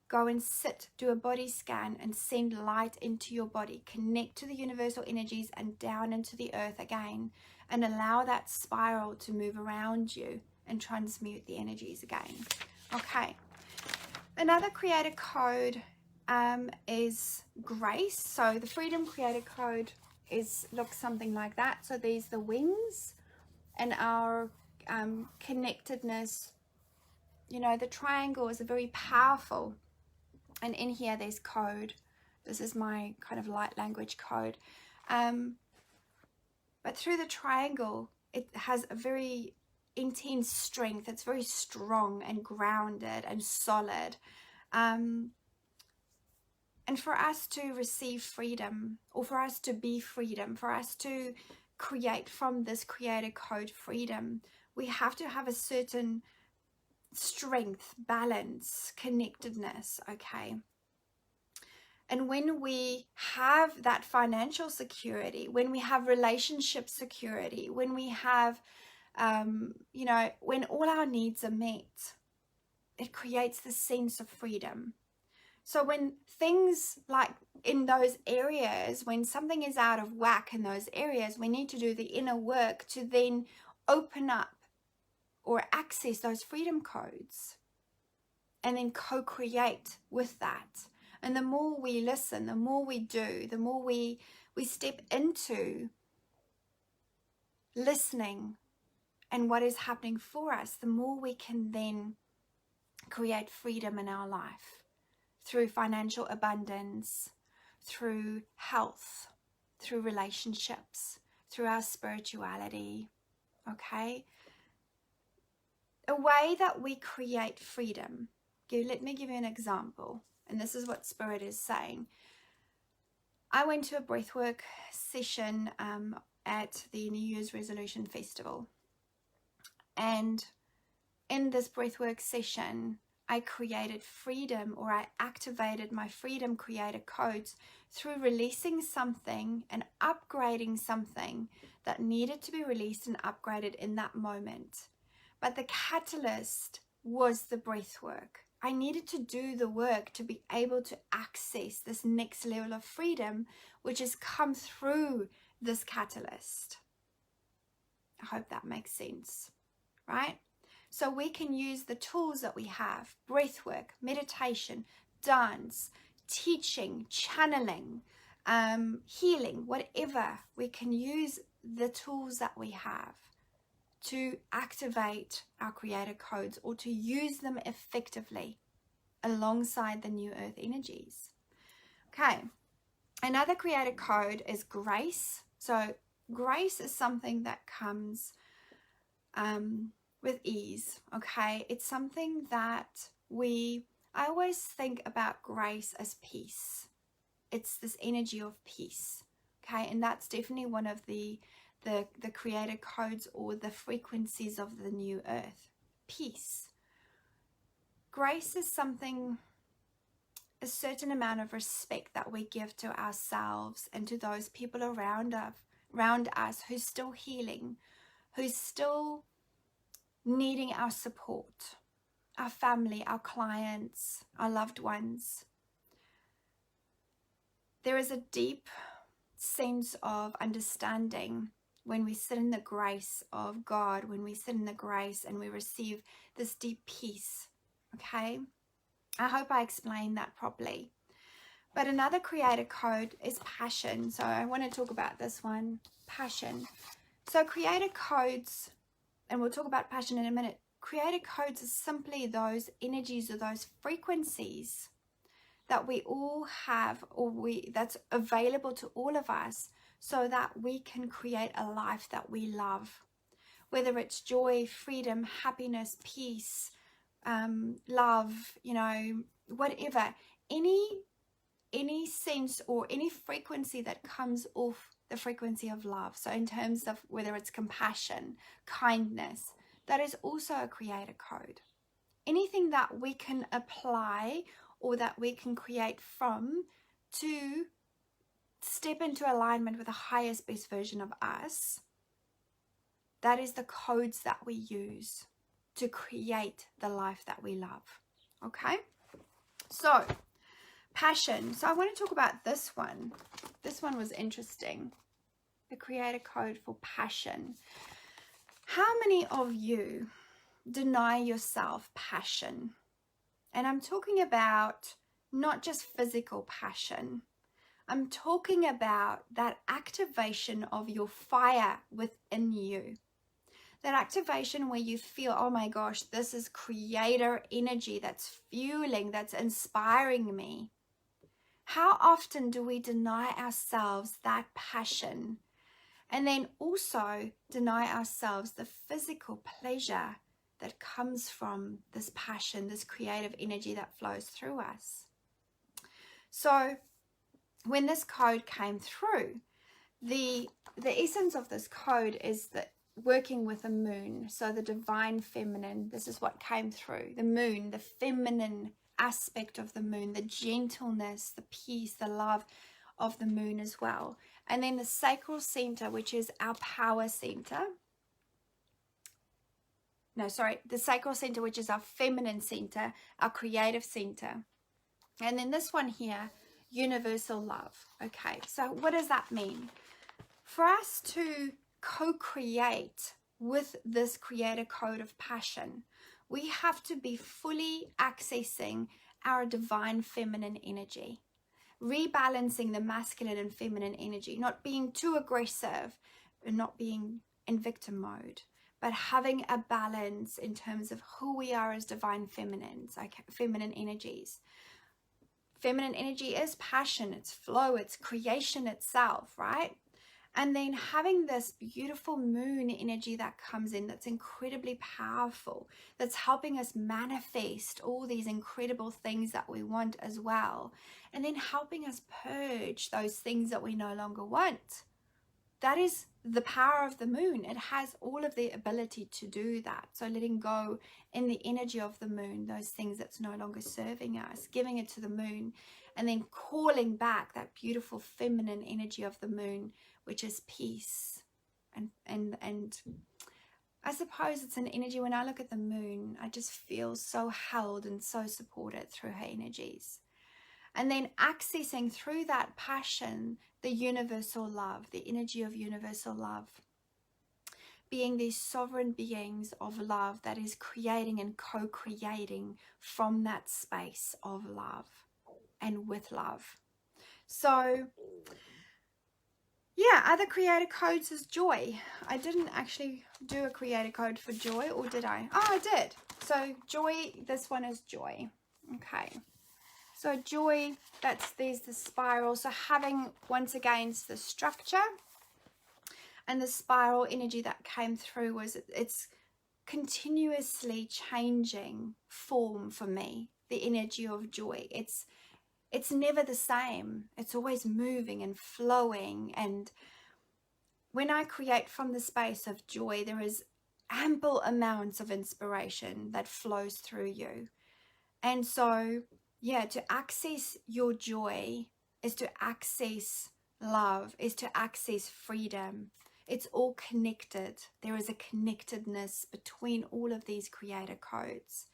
go and sit, do a body scan and send light into your body. Connect to the universal energies and down into the earth again, and allow that spiral to move around you and transmute the energies again. Okay. Another creator code is grace. So the Freedom Creator Code looks something like that. So these the wings and our connectedness. You know, the triangle is a very powerful, and in here there's code. This is my kind of light language code. But through the triangle, it has a very intense strength. It's very strong and grounded and solid. And for us to receive freedom, or for us to be freedom, for us to create from this creator code freedom, we have to have a certain strength, balance, connectedness, okay? And when we have that financial security, when we have relationship security, when we have, you know, when all our needs are met, it creates this sense of freedom. So when things like in those areas, when something is out of whack in those areas, we need to do the inner work to then open up or access those freedom codes and then co-create with that. And the more we listen, the more we do, the more we step into listening and what is happening for us, the more we can then create freedom in our life through financial abundance, through health, through relationships, through our spirituality, okay? A way that we create freedom. Let me give you an example. And this is what Spirit is saying. I went to a breathwork session at the New Year's Resolution Festival. And in this breathwork session, I created freedom, or I activated my freedom creator codes through releasing something and upgrading something that needed to be released and upgraded in that moment. But the catalyst was the breath work. I needed to do the work to be able to access this next level of freedom, which has come through this catalyst. I hope that makes sense, right? So we can use the tools that we have: breath work, meditation, dance, teaching, channeling, healing, whatever. We can use the tools that we have to activate our creator codes, or to use them effectively alongside the new earth energies. Okay, another creator code is grace. So grace is something that comes with ease, okay? It's something that I always think about grace as peace. It's this energy of peace, okay? And that's definitely one of the creator codes, or the frequencies of the new earth. Peace. Grace is something, a certain amount of respect that we give to ourselves and to those people around us who's still healing, who's still needing our support, our family, our clients, our loved ones. There is a deep sense of understanding when we sit in the grace of God, when we sit in the grace and we receive this deep peace, okay? I hope I explained that properly. But another creator code is passion. So I want to talk about this one, passion. So creator codes, and we'll talk about passion in a minute. Creator codes are simply those energies, or those frequencies that we all have, or that's available to all of us, so that we can create a life that we love. Whether it's joy, freedom, happiness, peace, love, you know, whatever, any sense or any frequency that comes off the frequency of love. So in terms of whether it's compassion, kindness, that is also a creator code. Anything that we can apply or that we can create from to step into alignment with the highest, best version of us, that is the codes that we use to create the life that we love. Okay? So, passion. So I want to talk about this one. This one was interesting. The creator code for passion. How many of you deny yourself passion? And I'm talking about not just physical passion. I'm talking about that activation of your fire within you. That activation where you feel, oh my gosh, this is creator energy that's fueling, that's inspiring me. How often do we deny ourselves that passion? And then also deny ourselves the physical pleasure that comes from this passion, this creative energy that flows through us. So when this code came through, the essence of this code is that working with a moon. So the divine feminine, this is what came through. The moon, the feminine aspect of the moon, the gentleness, the peace, the love of the moon as well. And then the sacral center, which is our power center. The sacral center, which is our feminine center, our creative center. And then this one here, universal love. Okay, so what does that mean? For us to co-create with this creator code of passion, we have to be fully accessing our divine feminine energy, rebalancing the masculine and feminine energy, not being too aggressive and not being in victim mode, but having a balance in terms of who we are as divine feminines, okay, feminine energies. Feminine energy is passion, it's flow, it's creation itself, right? And then having this beautiful moon energy that comes in, that's incredibly powerful, that's helping us manifest all these incredible things that we want as well. And then helping us purge those things that we no longer want. That is the power of the moon. It has all of the ability to do that. So letting go in the energy of the moon, those things that's no longer serving us, giving it to the moon, and then calling back that beautiful feminine energy of the moon, which is peace. And I suppose it's an energy, when I look at the moon, I just feel so held and so supported through her energies. And then accessing through that passion, the universal love, the energy of universal love. Being these sovereign beings of love that is creating and co-creating from that space of love and with love. So, yeah, other creator codes is joy. I didn't actually do a creator code for joy, or did I? Oh, I did. So joy, this one is joy. Okay. So joy, there's the spiral. So having, once again, the structure and the spiral energy that came through was, it's continuously changing form for me, the energy of joy. It's never the same. It's always moving and flowing. And when I create from the space of joy, there is ample amounts of inspiration that flows through you. And so, yeah, to access your joy is to access love, is to access freedom. It's all connected. There is a connectedness between all of these creator codes.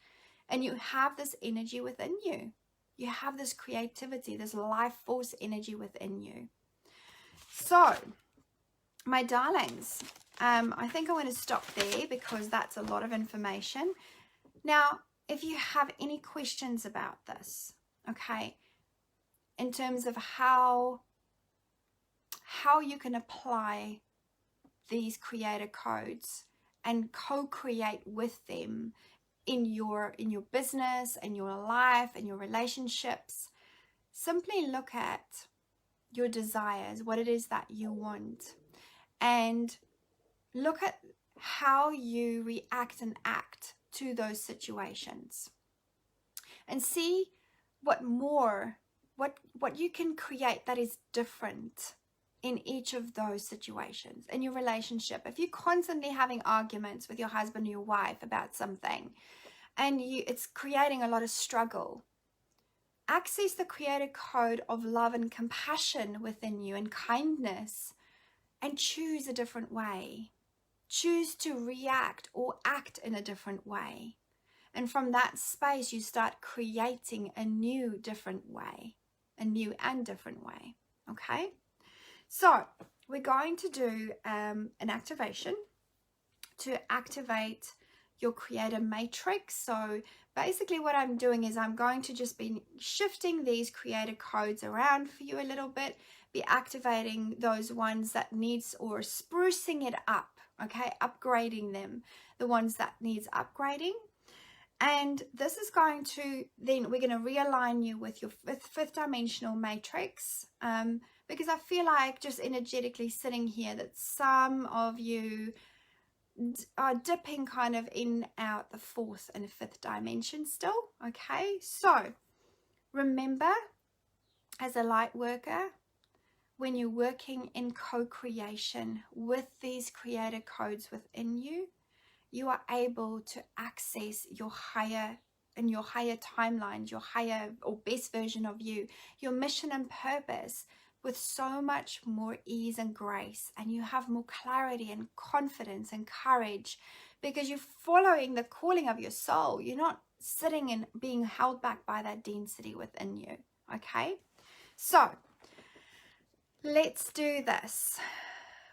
And you have this energy within you. You have this creativity, this life force energy within you. So, my darlings, I think I want to stop there because that's a lot of information. Now, if you have any questions about this, okay, in terms of how you can apply these creator codes and co-create with them in your business, in your life, in your relationships, simply look at your desires, what it is that you want, and look at how you react and act to those situations, and see what you can create that is different in each of those situations. In your relationship, if you're constantly having arguments with your husband or your wife about something, and it's creating a lot of struggle, access the creative code of love and compassion within you and kindness, and choose a different way. Choose to react or act in a different way. And from that space, you start creating a new, different way. A new and different way. Okay? So, we're going to do an activation to activate your creator matrix. So basically what I'm doing is I'm going to just be shifting these creator codes around for you a little bit, be activating those ones that needs, or sprucing it up, okay, upgrading them, the ones that needs upgrading. And this is going to, then we're going to realign you with your fifth dimensional matrix, because I feel like just energetically sitting here that some of you are dipping kind of in out the fourth and fifth dimension still. Okay, so remember, as a light worker, when you're working in co-creation with these creator codes within you, you are able to access your higher timelines, your higher or best version of you, your mission and purpose, with so much more ease and grace, and you have more clarity and confidence and courage, because you're following the calling of your soul. You're not sitting and being held back by that density within you. Okay, so let's do this.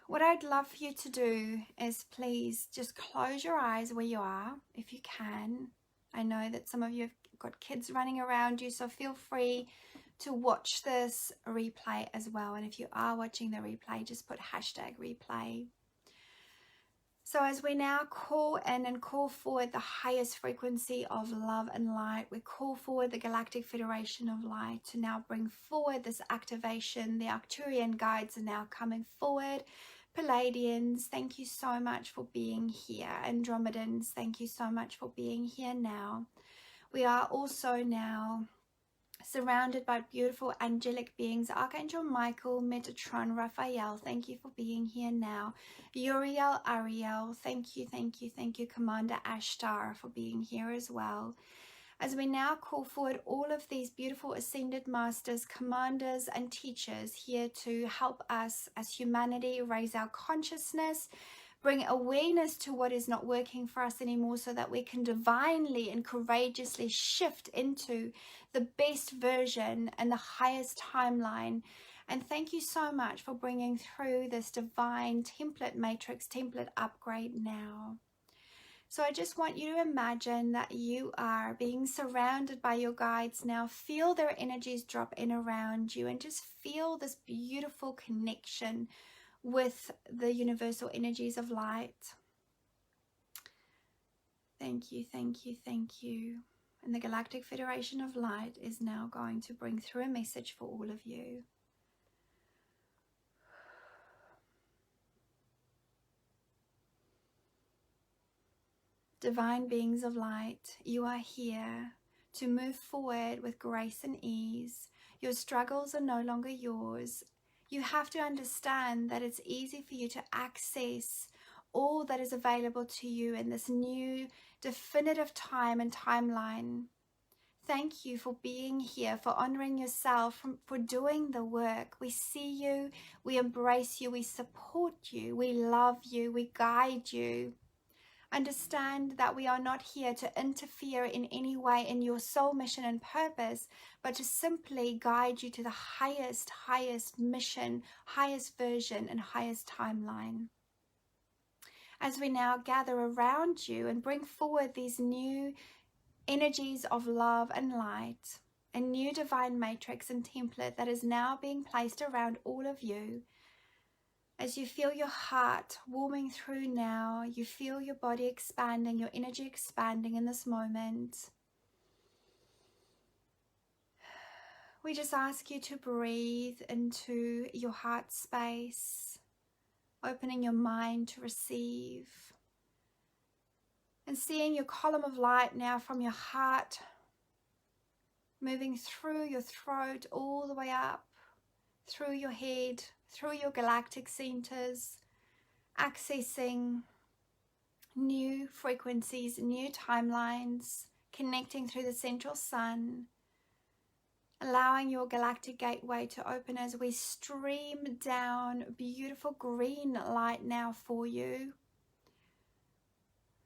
What I'd love for you to do is please just close your eyes where you are, if you can. I know that some of you have got kids running around you, so feel free to watch this replay as well. And if you are watching the replay, just put #replay. So as we now call in and call forward the highest frequency of love and light, we call forward the Galactic Federation of Light to now bring forward this activation. The Arcturian guides are now coming forward. Palladians, thank you so much for being here. Andromedans, thank you so much for being here now. We are also now surrounded by beautiful angelic beings. Archangel Michael, Metatron, Raphael, thank you for being here now. Uriel, Ariel, thank you. Commander Ashtar for being here as well. As we now call forward all of these beautiful ascended masters, commanders and teachers here to help us as humanity raise our consciousness, bring awareness to what is not working for us anymore, so that we can divinely and courageously shift into the best version and the highest timeline. And thank you so much for bringing through this divine template matrix, template upgrade now. So I just want you to imagine that you are being surrounded by your guides now. Feel their energies drop in around you, and just feel this beautiful connection with the universal energies of light. Thank you. And the Galactic Federation of Light is now going to bring through a message for all of you. Divine beings of light, you are here to move forward with grace and ease. Your struggles are no longer yours. You have to understand that it's easy for you to access all that is available to you in this new definitive time and timeline. Thank you for being here, for honoring yourself, for doing the work. We see you, we embrace you, we support you, we love you, we guide you. Understand that we are not here to interfere in any way in your soul mission and purpose, but to simply guide you to the highest mission, highest version, and highest timeline. As we now gather around you and bring forward these new energies of love and light, a new divine matrix and template that is now being placed around all of you. As you feel your heart warming through now, you feel your body expanding, your energy expanding in this moment. we just ask you to breathe into your heart space, opening your mind to receive, and seeing your column of light now from your heart moving through your throat all the way up, through your head, through your galactic centers, accessing new frequencies, new timelines, connecting through the central sun, allowing your galactic gateway to open as we stream down beautiful green light now for you.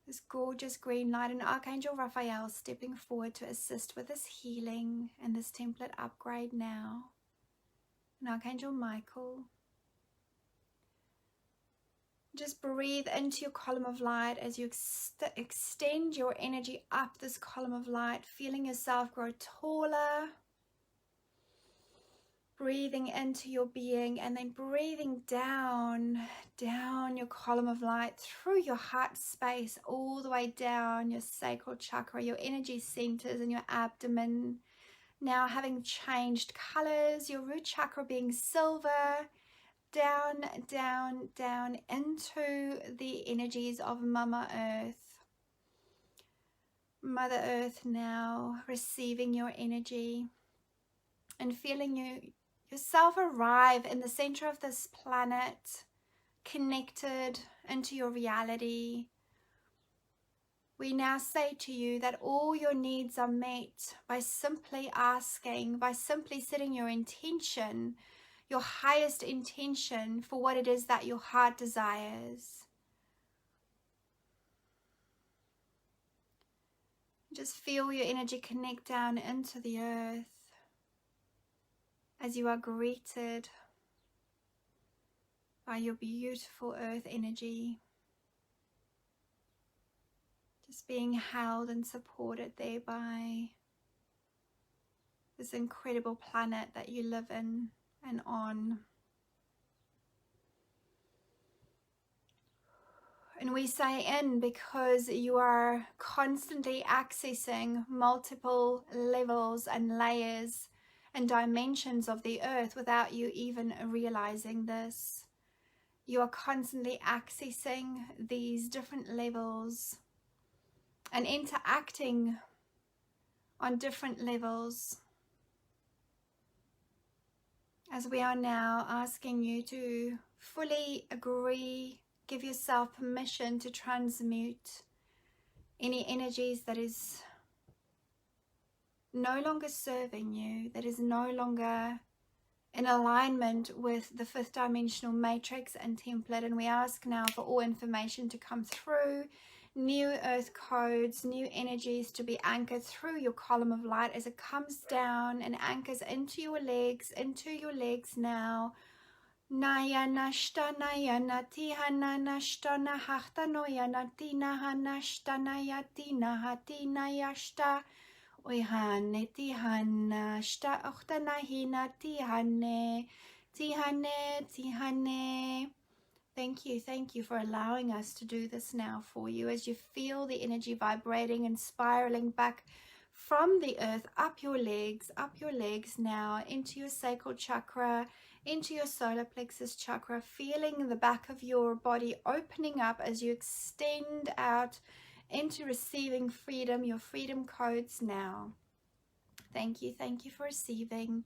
This gorgeous green light, and Archangel Raphael stepping forward to assist with this healing and this template upgrade now. And Archangel Michael. Just breathe into your column of light as you extend your energy up this column of light, feeling yourself grow taller. Breathing into your being and then breathing down your column of light through your heart space, all the way down your sacral chakra, your energy centers and your abdomen. Now having changed colors, your root chakra being silver, down, down, down into the energies of Mama Earth. Mother Earth now receiving your energy and feeling yourself arrive in the center of this planet, connected into your reality. We now say to you that all your needs are met by simply asking, by simply setting your intention, your highest intention for what it is that your heart desires. Just feel your energy connect down into the earth as you are greeted by your beautiful earth energy. Just being held and supported there by this incredible planet that you live in and on. And we say in because you are constantly accessing multiple levels and layers and dimensions of the earth without you even realizing this. You are constantly accessing these different levels and interacting on different levels, as we are now asking you to fully agree, give yourself permission to transmute any energies that is no longer serving you, that is no longer in alignment with the fifth dimensional matrix and template. And we ask now for all information to come through, new earth codes, new energies to be anchored through your column of light as it comes down and anchors into your legs now. Naya nashta naya natiha nashta nahachta noya natina hanashta nayatina hatina yashta oihane tihana shta ochtanahina tihane tihane. Thank you for allowing us to do this now for you as you feel the energy vibrating and spiraling back from the earth up your legs now into your sacral chakra, into your solar plexus chakra, feeling the back of your body opening up as you extend out into receiving freedom, your freedom codes now. Thank you for receiving.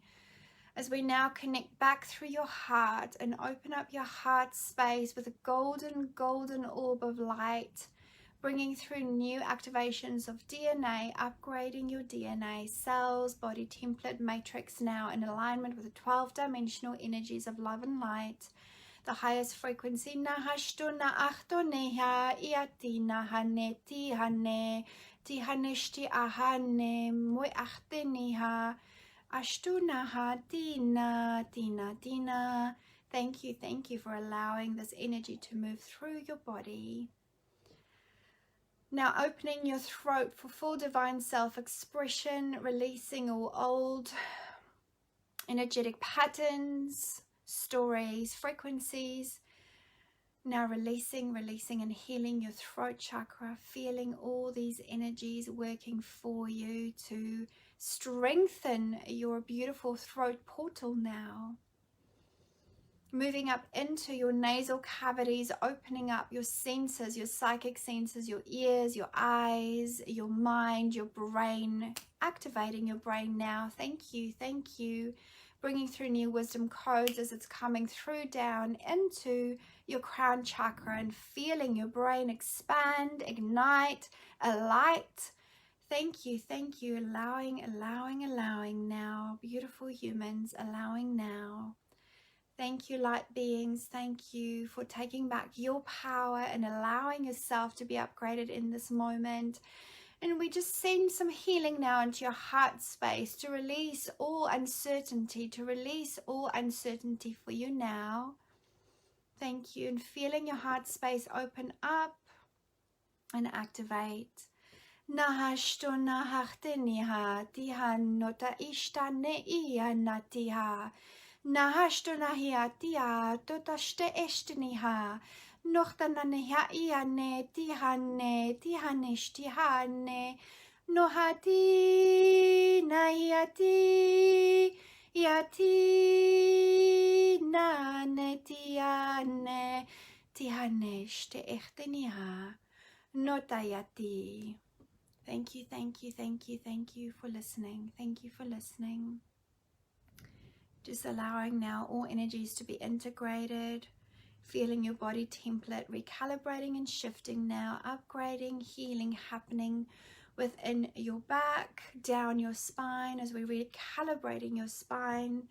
As we now connect back through your heart and open up your heart space with a golden orb of light, bringing through new activations of DNA, upgrading your DNA, cells, body template, matrix now in alignment with the 12-dimensional energies of love and light, the highest frequency. Nahashto naachto neha iati nahane tihane tihaneshti ahane moachte neha ashtunaha tina. Thank you for allowing this energy to move through your body. Now opening your throat for full divine self-expression, releasing all old energetic patterns, stories, frequencies. Now releasing and healing your throat chakra, feeling all these energies working for you to Strengthen your beautiful throat portal now. Moving up into your nasal cavities, opening up your senses, your psychic senses, your ears, your eyes, your mind, your brain, activating your brain now. Thank you, thank you. Bringing through new wisdom codes as it's coming through down into your crown chakra and feeling your brain expand, ignite, alight. Thank you, allowing now. Beautiful humans, allowing now. Thank you, light beings. Thank you for taking back your power and allowing yourself to be upgraded in this moment. And we just send some healing now into your heart space to release all uncertainty, for you now. Thank you. And feeling your heart space open up and activate. Nahashto nahachteniha tiha nota ishtane iya natiha. Nahashto nahiatia totashte eshteniha. Nochtananeha iane tihanestihane. Nohati nahiati yati nanetiane tihaneste echteniha. Notayati. Thank you for listening. Thank you for listening. Just allowing now all energies to be integrated, feeling your body template, recalibrating and shifting now, upgrading, healing happening within your back, down your spine as we're recalibrating your spine,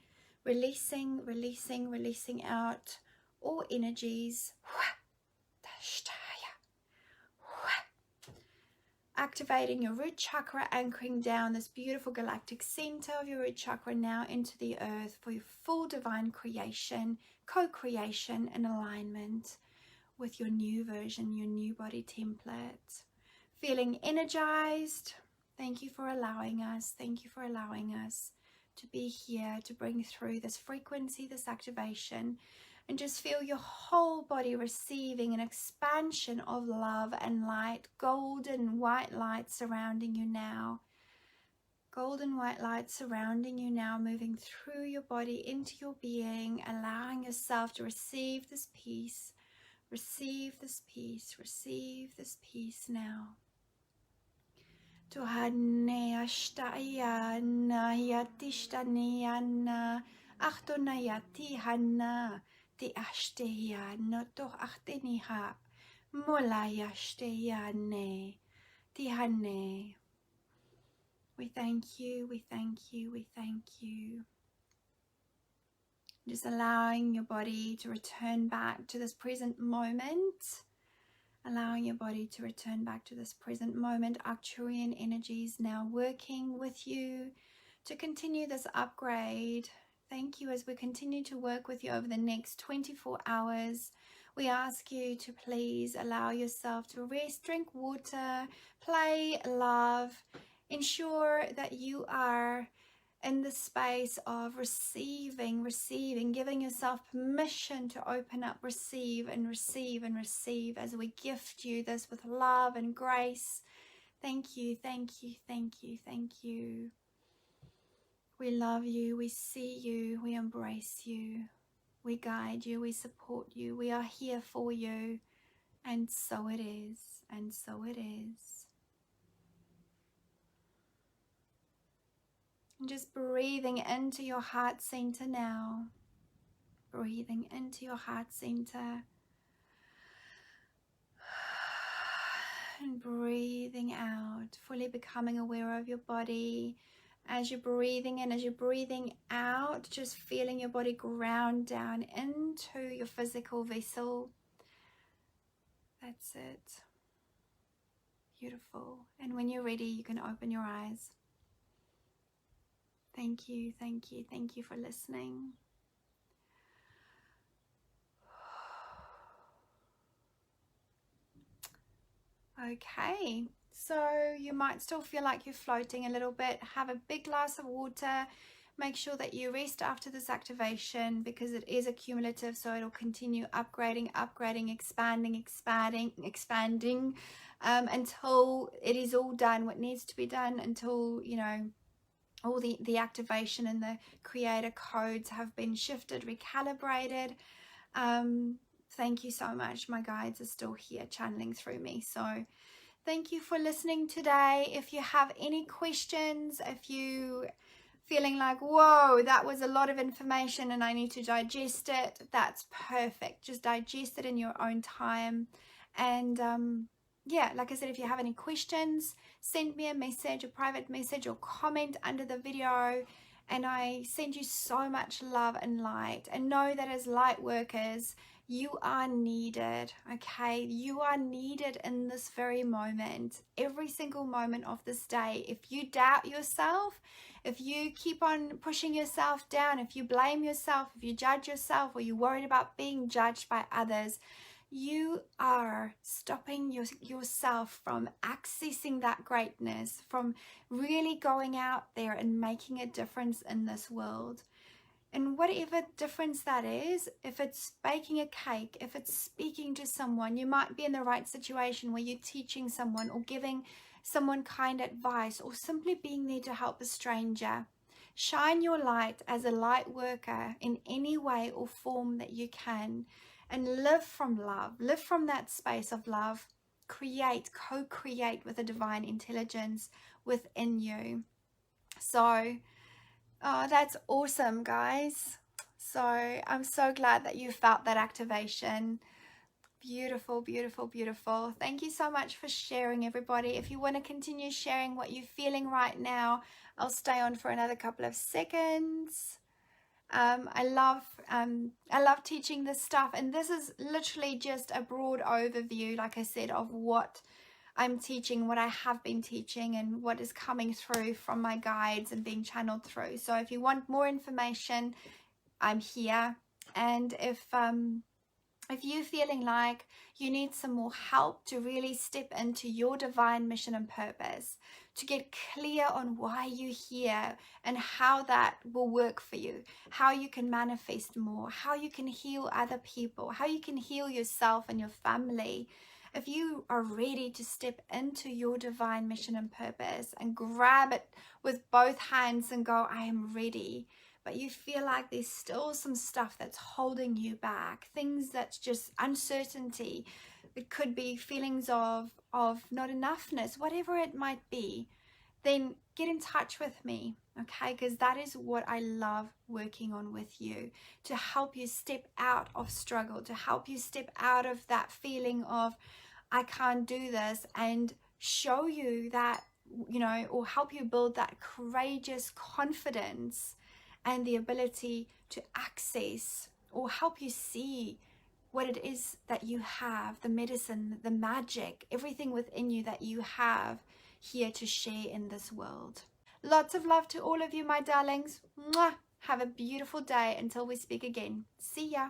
releasing out all energies. Activating your root chakra, anchoring down this beautiful galactic center of your root chakra now into the earth for your full divine creation, co-creation and alignment with your new version, your new body template. Feeling energized. Thank you for allowing us. Thank you for allowing us to be here, to bring through this frequency, this activation. And just feel your whole body receiving an expansion of love and light, golden white light surrounding you now. Golden white light surrounding you now, moving through your body into your being, allowing yourself to receive this peace. Receive this peace. Receive this peace now. Tuhane ashtaya na yatishtaniana achtonayati hana. Ti ashteya no to achteniha molaya steya ne tihane. We thank you. Just allowing your body to return back to this present moment. Arcturian energies now working with you to continue this upgrade. Thank you as we continue to work with you over the next 24 hours. We ask you to please allow yourself to rest, drink water, play, love. Ensure that you are in the space of receiving, giving yourself permission to open up, receive as we gift you this with love and grace. Thank you. We love you, we see you, we embrace you, we guide you, we support you, we are here for you, and so it is, and so it is. And just breathing into your heart center now, breathing into your heart center, and breathing out, fully becoming aware of your body. As you're breathing in, as you're breathing out, just feeling your body ground down into your physical vessel. That's it. Beautiful. And when you're ready, you can open your eyes. Thank you for listening. Okay. So you might still feel like you're floating a little bit. Have a big glass of water. Make sure that you rest after this activation because it is accumulative, so it'll continue upgrading, expanding until it is all done, what needs to be done, until, all the activation and the creator codes have been shifted, recalibrated. Thank you so much. My guides are still here channeling through me. So thank you for listening today. If you have any questions, if you feeling like, whoa, that was a lot of information and I need to digest it, that's perfect. Just digest it in your own time. And yeah, like I said, if you have any questions, send me a message, a private message, or comment under the video. And I send you so much love and light. And know that as light workers, you are needed, okay? You are needed in this very moment, every single moment of this day. If you doubt yourself, if you keep on pushing yourself down, if you blame yourself, if you judge yourself, or you're worried about being judged by others, you are stopping yourself from accessing that greatness, from really going out there and making a difference in this world. And whatever difference that is, if it's baking a cake, if it's speaking to someone, you might be in the right situation where you're teaching someone or giving someone kind advice, or simply being there to help a stranger. Shine your light as a light worker in any way or form that you can, and live from love, live from that space of love. Create, co-create with a divine intelligence within you. So that's awesome, guys. So I'm so glad that you felt that activation. Beautiful, beautiful, beautiful. Thank you so much for sharing, everybody. If you want to continue sharing what you're feeling right now, I'll stay on for another couple of seconds. I love teaching this stuff, and this is literally just a broad overview, like I said, of what I'm teaching, what I have been teaching, and what is coming through from my guides and being channeled through. So if you want more information, I'm here. And if you're feeling like you need some more help to really step into your divine mission and purpose, to get clear on why you're here and how that will work for you, how you can manifest more, how you can heal other people, how you can heal yourself and your family, if you are ready to step into your divine mission and purpose and grab it with both hands and go, I am ready, but you feel like there's still some stuff that's holding you back, things that's just uncertainty, it could be feelings of not enoughness, whatever it might be, then get in touch with me, okay? Because that is what I love working on with you, to help you step out of struggle, to help you step out of that feeling of I can't do this, and show you that, you know, or help you build that courageous confidence and the ability to access, or help you see what it is that you have, the medicine, the magic, everything within you that you have here to share in this world. Lots of love to all of you, my darlings. Mwah! Have a beautiful day until we speak again. See ya.